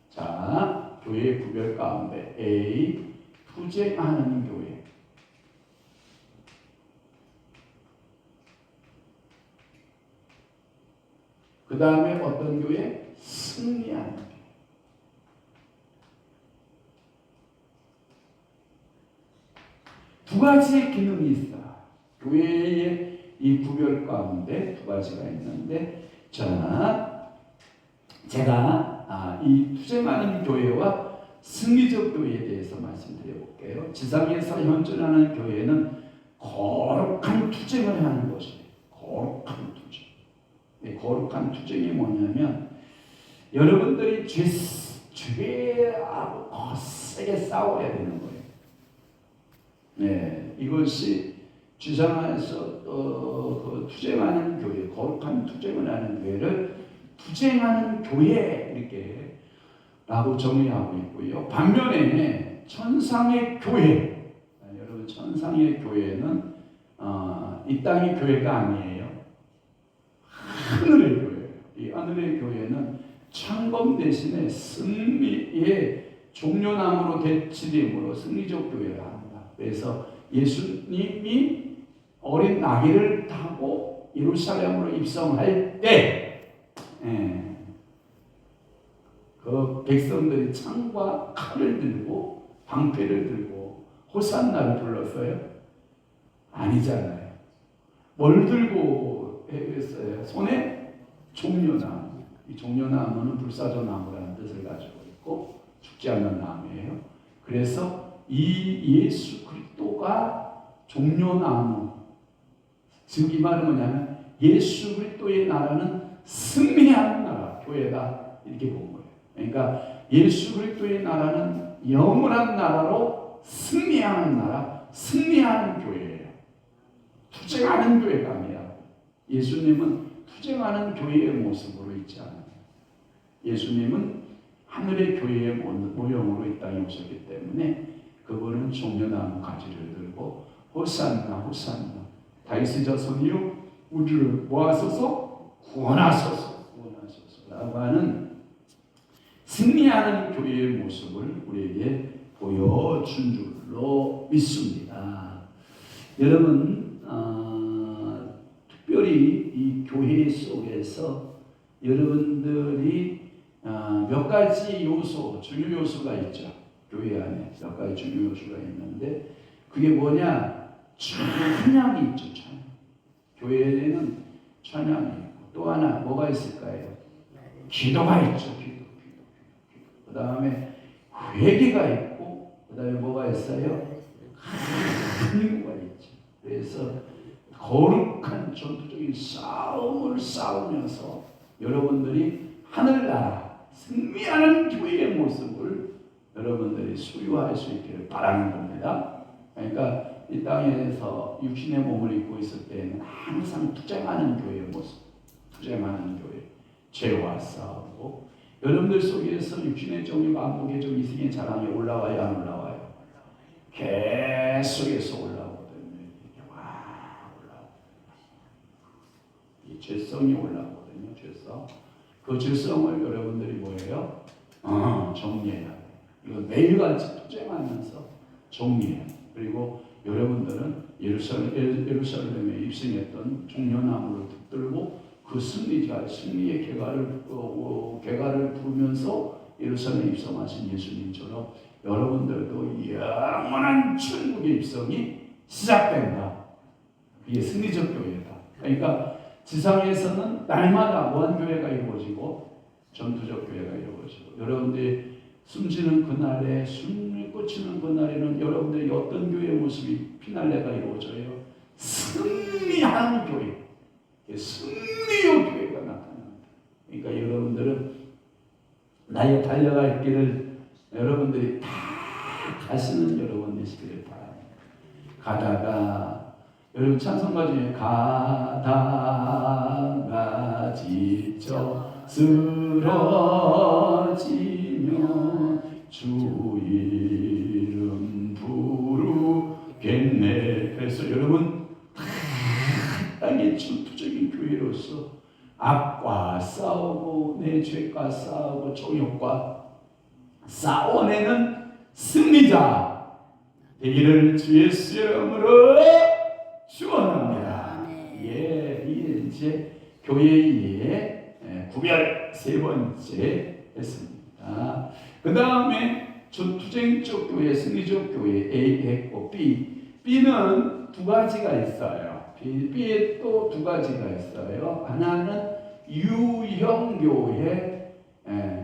자, 교회의 구별 가운데 A, 투쟁하는 교회. 그 다음에 어떤 교회? 승리하는 교회. 두 가지의 기능이 있어. 교회의 이 구별 가운데 두 가지가 있는데, 자, 제가 이 투쟁하는 교회와 승리적 교회에 대해서 말씀드려 볼게요. 지상에서 현존하는 교회는 거룩한 투쟁을 하는 것이에요. 거룩한 투쟁. 이 거룩한 투쟁이 뭐냐면 여러분들이 죄하고 거세게 싸워야 되는 거예요. 네, 이것이 지상에서 그 투쟁하는 교회, 거룩한 투쟁을 하는 교회를 투쟁하는 교회 이렇게 라고 정의하고 있고요. 반면에 천상의 교회, 여러분 천상의 교회는 이 땅의 교회가 아니에요. 하늘의 교회예요. 이 하늘의 교회는 창검 대신에 승리의 종려나무로 대치됨으로 승리적 교회라 합니다. 그래서 예수님이 어린 나귀를 타고 예루살렘으로 입성할 때, 그 백성들이 창과 칼을 들고 방패를 들고 호산나를 불렀어요? 아니잖아요. 뭘 들고 했어요? 손에 종려나무. 이 종려나무는 불사조나무라는 뜻을 가지고 있고 죽지 않는 나무예요. 그래서 이 예수 그리스도가 종려나무, 즉 이 말은 뭐냐면 예수 그리스도의 나라는 승리하는 나라, 교회다 이렇게 본 거예요. 그러니까 예수 그리스도의 나라는 영원한 나라로 승리하는 나라, 승리하는 교회예요. 투쟁하는 교회가 아니야. 예수님은 투쟁하는 교회의 모습으로 있지 않아요. 예수님은 하늘의 교회의 모형으로 이 땅에 오셨기 때문에 그분은 종려나무 가지를 들고 호산나 호산나 다윗의 자손이요 우리를 모아소서 구원하소서 라고 하는 승리하는 교회의 모습을 우리에게 보여준 줄로 믿습니다. 여러분 특별히 이 교회 속에서 여러분들이 몇 가지 요소, 중요 요소가 있죠. 교회 안에 몇 가지 중요 요소가 있는데 그게 뭐냐? 찬양이 있죠. 찬양. 교회에는 찬양이 있고 또 하나 뭐가 있을까요? 기도가 있죠. 기도. 그 다음에 회개가 있고 그 다음에 뭐가 있어요? 간구가 있죠. 그래서 거룩한 전투적인 싸움을 싸우면서 여러분들이 하늘나라 승리하는 교회의 모습을 여러분들이 소유할 수 있기를 바라는 겁니다. 그러니까 이 땅에서 육신의 몸을 입고 있을 때는 항상 투쟁하는 교회의 모습, 투쟁하는 교회, 죄와 싸우고 여러분들 속에서 육신의 정욕, 안목의 정, 이승의 자랑이 올라와요, 안 올라와요? 계속해서 올라오거든요. 이 죄성이 올라오거든요. 죄성. 그 죄성을 여러분들이 뭐예요? 정리해야 돼요. 이거 매일같이 투쟁하면서 정리해요. 그리고 여러분들은 예루살렘에 입성했던 종려나무를 붙들고 그 승리의 개가를 부르면서 예루살렘에 입성하신 예수님처럼 여러분들도 영원한 천국의 입성이 시작된다. 이게 승리적 교회다. 그러니까 지상에서는 날마다 무한교회가 이루어지고 전투적 교회가 이루어지고 여러분들이 숨지는 그날에 숨이 꽂히는 그날에는 여러분들이 어떤 교회의 모습이 피날레가 이루어져요? 승리하는 교회, 승리의 교회가 나타납니다. 그러니까 여러분들은 나의 달려갈 길을 여러분들이 다 가시는 여러분 되시기를 바랍니다. 가다가 여러분 찬송가 중에 가다가 지쳐 쓰러지며 주 이름 부르 그래서 여러분 땅의 전투적인 교회로서 악과 싸우고 내 죄과 싸우고 정욕과 싸워내는 승리자 되기를 주 예수 이름으로 축원합니다. 이게 이제 교회의 구별 세 번째 했습니다. 그 다음에 전투쟁적 교회, 승리적 교회 A 했고 B는 두 가지가 있어요. B에 또 두 가지가 있어요. 하나는 유형 교회,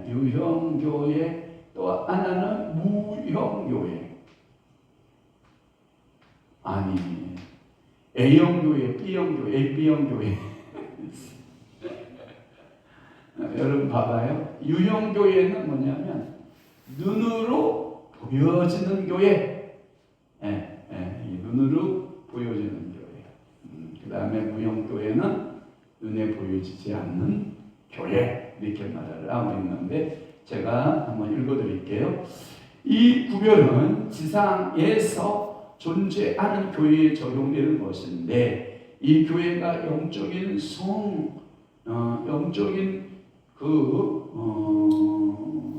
유형 교회, 또 하나는 무형 교회. 아니, A형 교회, B형 교회, B형 교회. 여러분 봐봐요. 유형 교회는 뭐냐면 눈으로 보여지는 교회. 눈으로 보여지는 교회. 그 다음에 무형 교회는 눈에 보여지지 않는 교회. 이렇게 말을 하고 있는데 제가 한번 읽어드릴게요. 이 구별은 지상에서 존재하는 교회에 적용되는 것인데 이 교회가 영적인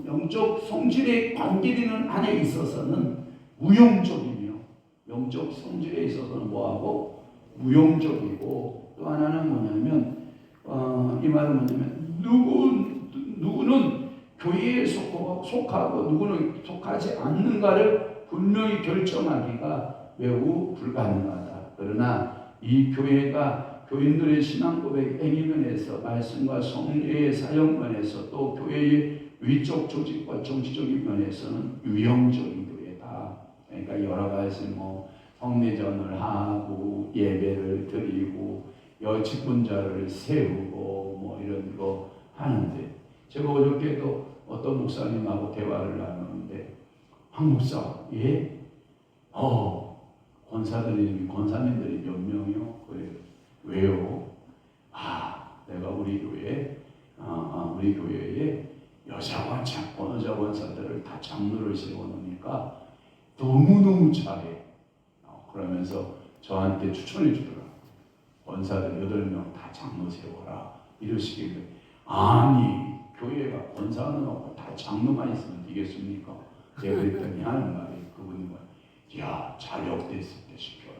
영적 성질에 관계되는 안에 있어서는 무용적이며 영적 성질에 있어서는 뭐하고 무용적이고 또 하나는 뭐냐면 이 말은 뭐냐면 누구는 교회에 속하고 누구는 속하지 않는가를 분명히 결정하기가 매우 불가능하다. 그러나 이 교회가 교인들의 신앙 고백 행위면에서 말씀과 성례의 사역 면에서 또 교회의 위적 조직과 정치적인 면에서는 유형적인 교회다. 그러니까 여러 가지 성례전을 하고 예배를 드리고 직분자를 세우고 이런 거 하는데 제가 어저께도 어떤 목사님하고 대화를 나누는데 황 목사 권사님들이 몇 명이요? 그래요. 왜요? 내가 우리 교회에 여자 권사들을 다 장로를 세워놓으니까 너무너무 잘해. 그러면서 저한테 추천해 주더라고요. 권사들 8명 다 장로 세워라. 이러시길래 아니 교회가 권사는 없고 다 장로만 있으면 되겠습니까? 제가 그랬더니 하는 말이 그분이 야 자력됐을 때 시켜라.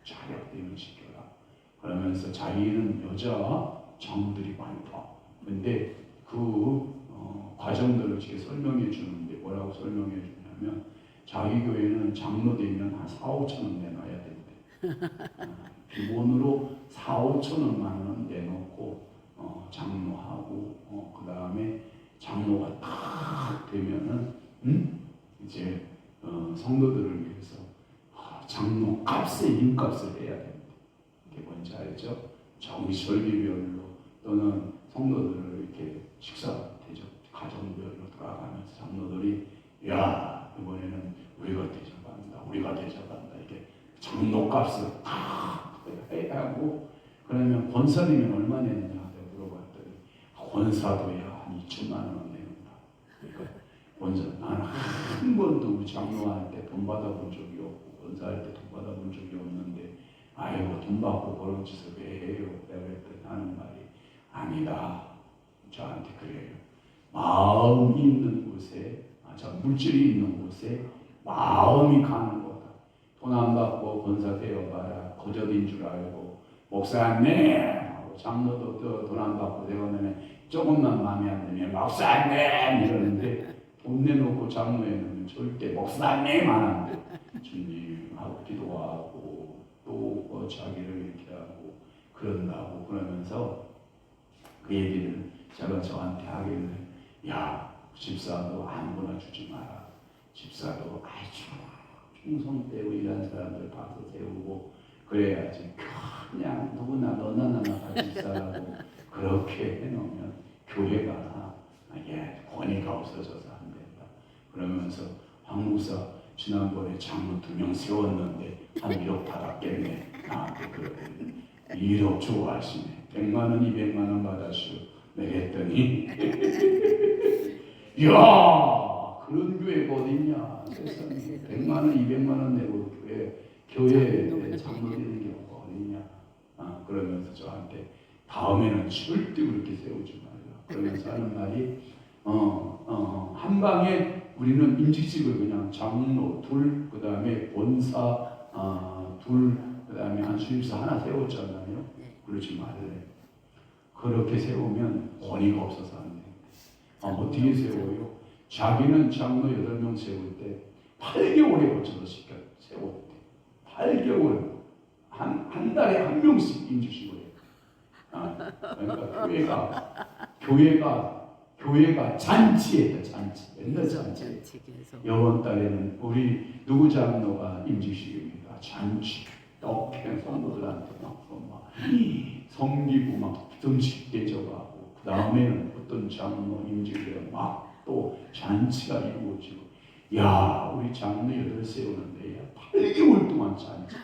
자력되면 시켜라. 그러면서 자기는 여자 장로들이 많다. 근데 그 과정들을 제게 설명해 주는데 뭐라고 설명해 주냐면 자기 교회는 장로 되면 한 4-5천 원 내놔야 된대. 기본으로 4-5천원만 원 내놓고 장로하고 그 다음에 장로가 딱 되면은 이제 성도들을 위해서 장로 값에 임값을 해야 됩니다. 이게 뭔지 알죠? 정기절기별로 또는 성도들을 이렇게 식사 대접 가정별로 돌아가면서 장로들이 야 이번에는 우리가 대접한다 이렇게 장로값을 다 해야 하고 그러면 권사님은 얼마 내느냐 내가 물어봤더니 권사도야 한 2천만 원 내는다. 그러니까 권사 나는 한 번도 우리 장로한테 돈 받아본 적이 없고 권사할 때 돈 받아본 적이 없는데 아이고 돈 받고 그런 짓을 왜 해요? 내가 그랬더니 하는 말이 아니다. 저한테 그래요. 마음이 있는 곳에 물질이 있는 곳에 마음이 가는 거다. 돈 안 받고 권사 되어봐라. 거저인 줄 알고 목사님 하고 장로도 돈 안 받고 되어내면 조금만 마음에 안 들면 목사님 이러는데 돈 내놓고 장로에 넣으면 절대 목사님 안 한대. 주님 하고 기도하고 또 자기를 이렇게 하고 그런다고 그러면서 그 얘기를 제가 저한테 하길래 야 집사도 아무거나 주지 마라. 집사도 충성 되고 이런 사람들 봐서 세우고 그래야지 그냥 누구나 너나 나나 다 집사라고 그렇게 해놓으면 교회가 권위가 없어져서 안 된다. 그러면서 황 목사 지난번에 장로 2명 세웠는데 한 1억 받았겠네. 나한테 그러더니 1억 좋아하시네. 100만 원, 200만 원 받았슈. 내가 했더니 이야 그런 교회가 어딨냐 세상에 100만 원, 200만 원 내고 교회 그렇게 장로 되는 경우가 어딨냐. 그러면서 저한테 다음에는 절대 그렇게 세우지 말라. 그러면서 하는 말이 한 방에 우리는 임직직을 그냥 장로 둘, 그 다음에 본사 둘, 그 다음에 안수임사 하나 세웠잖아요. 그러지 말래. 그렇게 세우면 권위가 없어서 안 돼. 어떻게 세워요? 자기는 장로 8명 세울 때 8개월에 거쳐서 세웠대. 8개월. 한 달에 한 명씩 임직식을 해. 그러니까 교회가 잔치했다. 잔치. 맨날 잔치. 이번 달에는 우리 누구 장로가 임직식입니다. 잔치. 떡해 성도들한테 막 섬기고 막 음식 대접하고 그 다음에는 어떤 장로 임직을 막 또 잔치가 이루어지고 야 우리 장로 8 세우는데 8개월 동안 잔치가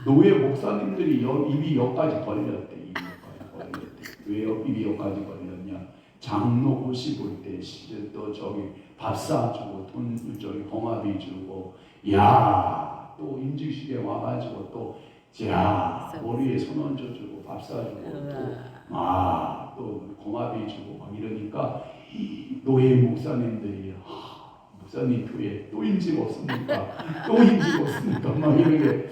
노예 목사님들이 입이 여기까지 걸렸대. 왜 입이 여기까지 걸렸냐? 장로 호시 볼 때 또 저기 밥 사주고 돈 저기 봉합이 주고 야 또 임직식에 와가지고 또 머리에 손 얹어주고 밥 사주고 또 공합이 주고 막 이러니까 노예 목사님들이 목사님 교회 또 임직 없습니까? 또 임직 없습니까? 막 이렇게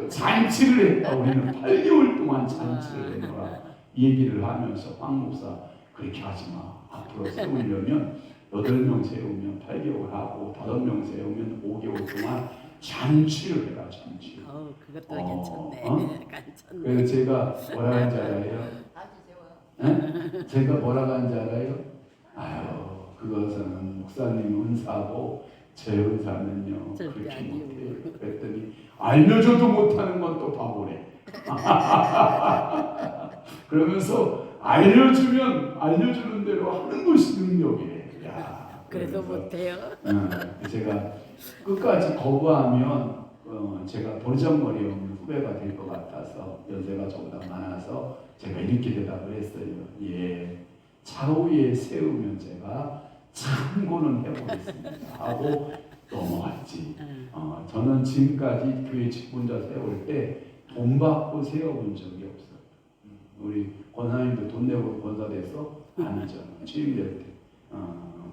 잔치를 했다. 우리는 8개월 동안 잔치를 했노라. 이 얘기를 하면서 황 목사 그렇게 하지 마. 앞으로 세우려면 8명 세우면 8개월 하고 5명 세우면 5개월 동안 잔치를 해라. 잔치. 그것도 괜찮네. 괜찮네. 그래서 제가 뭐라 하는지 알아요? 네? 제가 뭐라고 하는지 알아요? 그것은 목사님 은사고 제 은사는요 그렇게 못해요. 그랬더니 알려줘도 못하는 건 또 바보래. 그러면서 알려주는 대로 하는 것이 능력이래. 그래도 못해요. 제가 끝까지 거부하면 제가 버르장머리 없는 후배가 될 것 같아서 연세가 조금 많아서 제가 이렇게 대답을 했어요. 차후에 세우면 제가 참고는 해보겠습니다 하고 넘어갔지. 저는 지금까지 교회 직분자 세울 때 돈 받고 세워본 적이 없어요. 우리 권사님도 돈 내고 권사 돼서 아니잖아. 취임될 때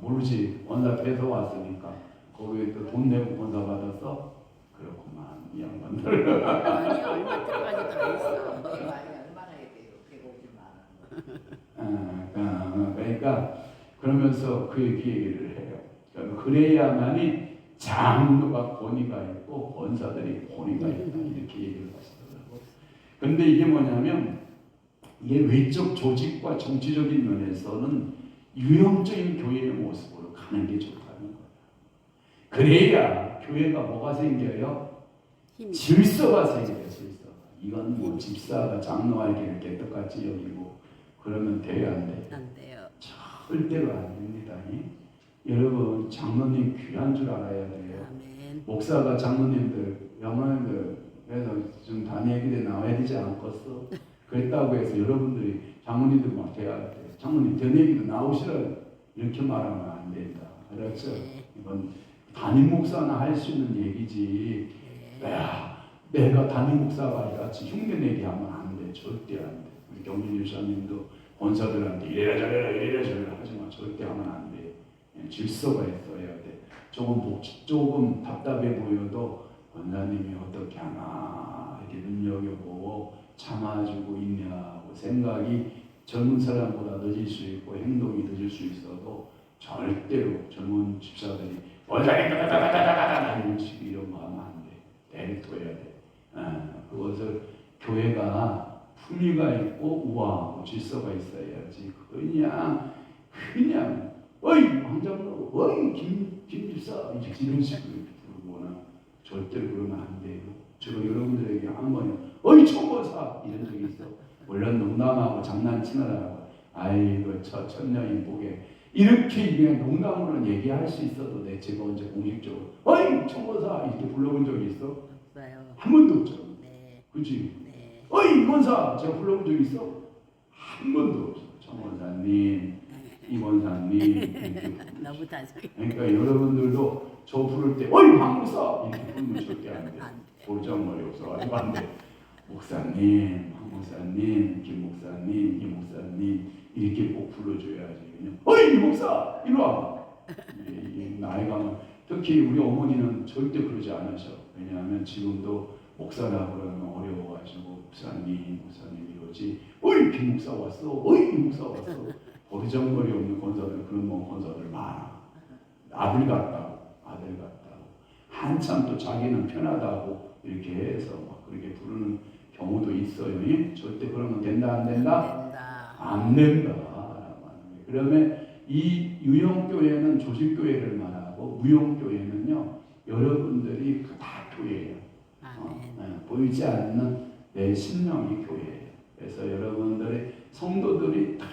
모르지. 권사 돼서 왔으니까 거기에 또 돈 내고 권사 받아서 그렇구만 이 양반들. 아니 얼마 들어가지도 안 있어. 얼마나 해요? 그러니까 그러면서 그 얘기를 해요. 그래야만이 장로가 권위가 있고 권사들이 권위가 있다 이렇게 얘기를 하시더라고요. 그런데 이게 뭐냐면 이게 외적 조직과 정치적인 면에서는 유형적인 교회의 모습으로 가는 게 좋다는 거예요. 그래야 교회가 뭐가 생겨요? 질서가 생겨요. 질서가. 이건 뭐 집사가 장로에게 이렇게 똑같이 여기고 그러면 돼요, 안 돼요? 안 돼요. 절대로 안 됩니다. 여러분 장로님 귀한 줄 알아야 돼요. 아멘. 목사가 장로님들 그래서 좀 단예기대 나와야 되지 않겠어? 그랬다고 해서 여러분들이 장로님들 막 돼야 돼. 장로님 대내기도 나오시라 이렇게 말하면 안 된다. 알았죠? 이건 담임 목사나 할 수 있는 얘기지. 내가 담임 목사가 아니라 흉내내게 하면 안 돼. 절대 안 돼. 우리 경민 유사님도 권사들한테 이래라 저래라 하지만 절대 하면 안 돼. 질서가 있어야 돼. 조금 답답해 보여도 권사님이 어떻게 하나 이렇게 눈여겨보고 참아주고 있냐고 생각이 젊은 사람보다 늦을 수 있고 행동이 늦을 수 있어도 절대로 젊은 집사들이 원장님 이런 식으로 이런 거 하면 안 돼. 내려둬야 돼. 그것을 교회가 품위가 있고 우아하고 질서가 있어야지. 그냥 어이 황장로 어이 김 집사 이런 식으로 부르거나 절대로 그러면 안 돼요. 제가 여러분들에게 한 번요 어이 총보사 이런 적이 있어. 물론 농담하고 장난치느라고 아이고 저 천녀인 보게 이렇게 그냥 농담으로는 얘기할 수 있어도 제가 언제 공식적으로 어이 총보사 이렇게 불러본 적이 있어? 없어요. 한 번도 없죠. 네. 그렇지? 네. 어이 권사 제가 불러본 적이 있어? 한 번도 없어. 정권사님 이권사님 너무 다시. 그러니까 여러분들도 저 부를 때 어이 황목사 이렇게 부르면 절대 안 돼. 보르장머리 없어가지고 안 돼. 목사님, 황 목사님, 김 목사님, 이 목사님 이렇게 꼭 불러줘야지. 그냥 어이 이 목사 이리 와봐. 이게 나이가 특히 우리 어머니는 절대 그러지 않으셔. 왜냐하면 지금도 목사라고 그러면 어려워가지고 목사님 이러지. 어이 김 목사 왔어. 어이 김 목사 왔어. 버르장머리 없는 권사들 그런 권사들 많아. 아들 같다고 한참 또 자기는 편하다고 이렇게 해서 막 그렇게 부르는 경우도 있어요. 절대 그러면 된다 안 된다? 안 된다. 그러면 이 유형교회는 조직교회를 말하고 무형교회는요 여러분들이 다 교회예요. 보이지 않는 내 신령이 교회예요. 그래서 여러분들의 성도들이 다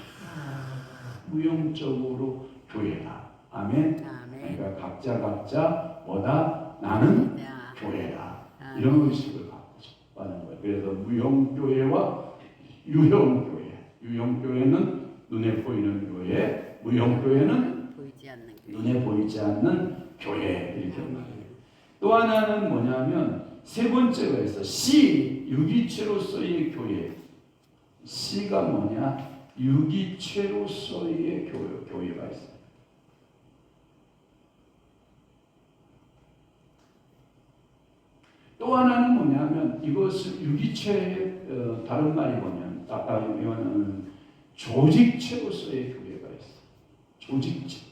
무형적으로 교회다. 아멘. 그러니까 각자 뭐다? 나는 교회다. 이런 의식을 갖고 싶어하는 거예요. 그래서 무형교회와 유형교회. 유형교회는 눈에 보이는 교회, 무형교회는 눈에 보이지 않는 교회. 이렇게 말해요. 또 하나는 뭐냐면 세 번째가 있어. C, 유기체로서의 교회. C가 뭐냐? 유기체로서의 교회가 있어요. 또 하나는 뭐냐면 이것을 유기체의 다른 말이 뭐냐면 아까 이거는 조직체로서의 교회가 있어. 조직체.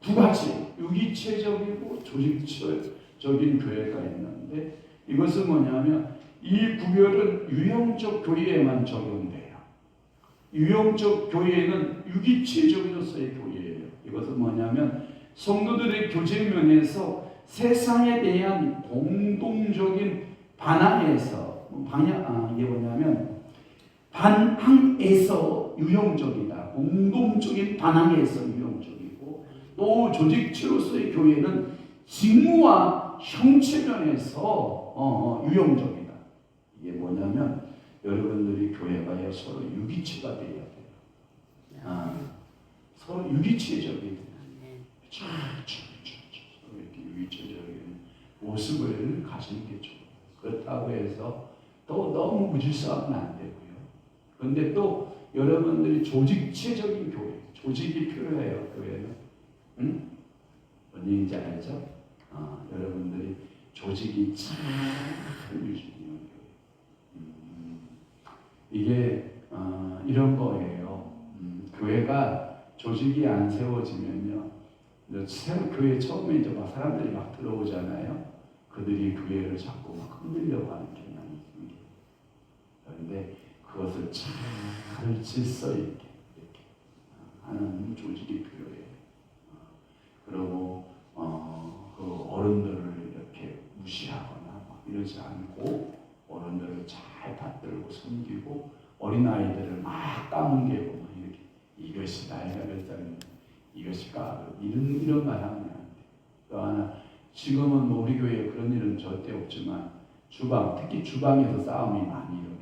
두 가지 유기체적이고 조직체적인 교회가 있는데 이것은 뭐냐면 이 구별은 유형적 교회에만 적용돼요. 유형적 교회는 유기체적으로서의 교회예요. 이것은 뭐냐면 성도들의 교제면에서 세상에 대한 공동적인 반항에서 이게 뭐냐면 반항에서 유형적이다. 공동적인 반항에서 유형적이고 또 조직체로서의 교회는 직무와 형체면에서 유형적이다. 이게 뭐냐면 여러분들이 교회가 서로 유기체가 되어야 돼요. 서로 유기체적인 서로 이렇게 유기체적인 모습을 가지는 게 좋아요. 그렇다고 해서 또 너무 무질서하면 안 되고요. 그런데 또 여러분들이 조직체적인 교회, 조직이 필요해요. 교회는. 응? 뭔 얘기인지 알죠? 여러분들이 조직이 잘 유지되는 교회. 이게 이런 거예요. 교회가 조직이 안 세워지면요, 교회 처음에 이제 막 사람들이 막 들어오잖아요. 그들이 교회를 자꾸 막 흔들려고 하는 경향이 있습니다. 그런데 그것을 잘 질서 있게 이렇게 하는 조직이 필요해요. 그리고 그 어른들을 이렇게 무시하거나 막 이러지 않고 어른들을 잘 받들고 섬기고 어린 아이들을 막 까뭉개고 막 이렇게 이것이 나이가 몇 살인데 이것이 까고 이런 말 하면 안 돼. 또 하나 지금은 뭐 우리 교회에 그런 일은 절대 없지만 특히 주방에서 싸움이 많이 일어나.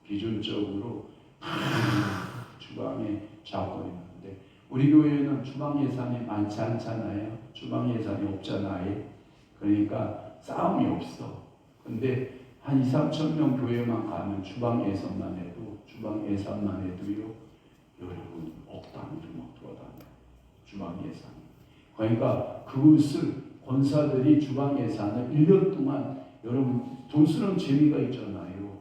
기준적으로 주방에 잡고 있는데 우리 교회는 주방 예산이 많지 않잖아요. 주방 예산이 없잖아요. 그러니까 싸움이 없어. 근데 한 2-3천 명 교회만 가면 주방 예산만 해도요. 여러분 억 단위로 막 돌아다녀요. 주방 예산. 그러니까 그것을 권사들이 주방 예산을 1년 동안 여러분 돈 쓰는 재미가 있잖아요.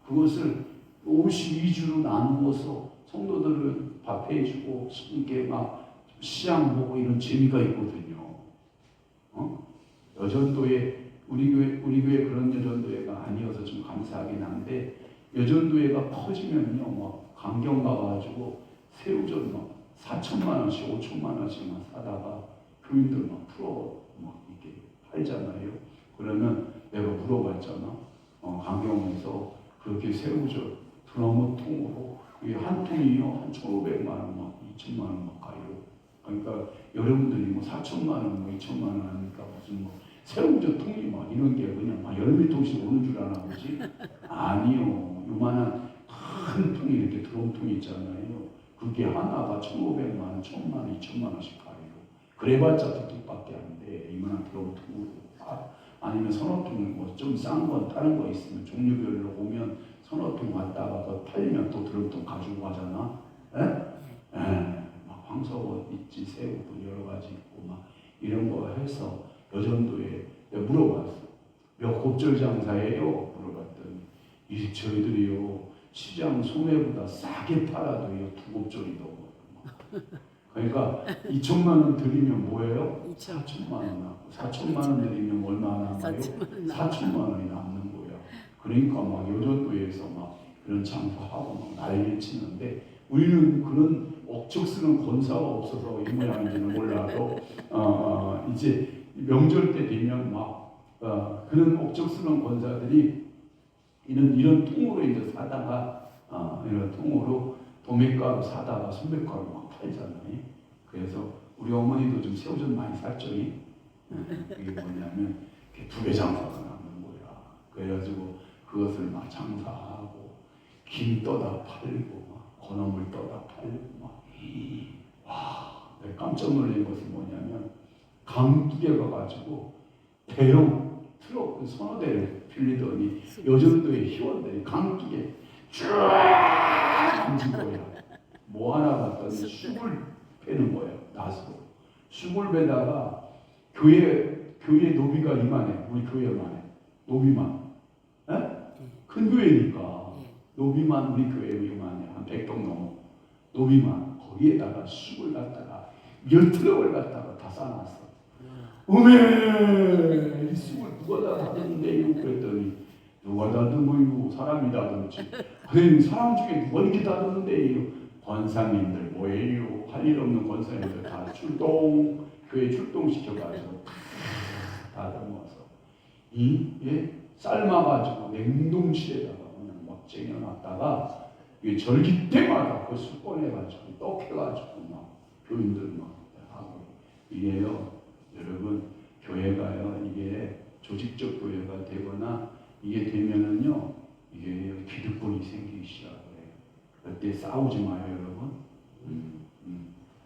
그것을 52주로 나누어서 성도들을 밥해주고 이렇게 막 시장 보고 이런 재미가 있거든요. 여전도에 우리 교회 그런 여전도회가 아니어서 좀 감사하긴 한데 여전도회가 퍼지면요, 막 강경 가가지고 새우젓 막 4천만 원씩 5천만 원씩만 사다가 교인들 막 풀어 막 이렇게 팔잖아요. 그러면 내가 물어봤잖아. 강경에서 그렇게 새우젓 드럼 통으로 이게 한 통이요 한 1,500만 원 막 2천만 원 막 가요. 그러니까 여러분들이 뭐 4천만 원 뭐 2천만 원 하니까 무슨 뭐 새우젓 통이 막 이런 게 그냥 막 10통씩 오는 줄 아나 보지? 아니요. 요만한 큰 통이 이렇게 드럼통이 있잖아요. 그게 하나가 1,500만 원, 1,000만 원, 2,000만 원씩 가요. 그래봤자 두둑밖에 안 돼. 이만한 병통으로. 아니면 선호통 뭐좀 싼 건 다른 거 있으면 종류별로 오면 선호통 왔다가 더 팔리면 또 드럼통 가지고 가잖아. 에? 막 황석어 있지, 새우도 여러 가지 있고 막 이런 거 해서 여전도에 내가 물어봤어. 몇 곱절 장사예요? 물어봤더니 이 저희들이요 시장 소매보다 싸게 팔아도요 2곱절이 넘어요. 그러니까 2천만 원 드리면 뭐예요? 4천만 원 남고 4천만 원 드리면 얼마 남아요? 4천만 원이 남는 거야. 그러니까 막 여전도에서 막 그런 장사하고 막 난리 치는데 우리는 그런 억척스러운 권사가 없어서 이 모양인지는 몰라도 이제 명절 때 되면 막 그런 억척스러운 권사들이 이런 통으로 이제 사다가 이런 통으로 도매가로 사다가 소매가로 막 팔잖아요. 그래서 우리 어머니도 좀 새우젓 많이 샀죠. 그게 뭐냐면 두배 장사가 나는 거야. 그래가지고 그것을 막 장사하고 김 떠다 팔고 막 건어물 떠다 팔고 와, 내가 깜짝 놀란 것은 뭐냐면 강둑에 가가지고 대형 트럭 선어대를 빌리더니 요즘도의 회원들이 강둑에 쭉 앉은 거야. 뭐 하나 봤더니 쑥을 패는 거예요. 낫으로 쑥을 베다가 교회 노비가 이만해. 우리 교회만 해. 노비만. 에? 큰 교회니까 노비만 우리 교회 이만해. 한 100동 넘어. 노비만 거기에다가 쑥을 갖다가 10트럭을 갖다가 다 싸놨어. 어메 이 쑥을 누가 다 다듬는데요? 그랬더니 누가 다듬어요? 사람이 다듬지. 선생님 사람 중에 누가 이렇게 다듬는데요? 권사님들 뭐예요? 할 일 없는 권사님들 다 교회 출동시켜가지고 다듬어서 삶아가지고 냉동실에다가 그냥 막 쟁여놨다가 이게 절기 때마다 그 쑥 꺼내가지고 떡해가지고 막 교인들 막 하고 이게요 여러분 교회가요 이게 조직적 교회가 되거나 이게 되면은요 이게 기득권이 생기기 시작해요. 그때 싸우지 마요 여러분.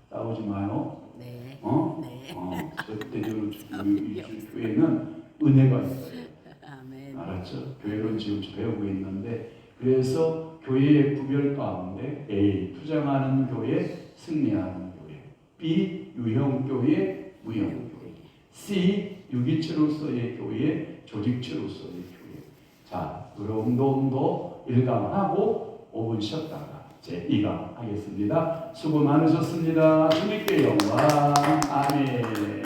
싸우지 마요. 네. 네. 절대적으로 이 교회는 은혜가 있어요. 아멘. 알았죠? 교회를 지금 배우고 있는데 그래서 교회의 구별 가운데 A. 투쟁하는 교회, 승리하는 교회. B. 유형 교회, 무형 교회. C. 유기체로서의 교회, 조직체로서의 교회. 자, 그런도 1강 하고 5분 쉬었다가 제 2강 하겠습니다. 수고 많으셨습니다. 주님께 영광. 아멘.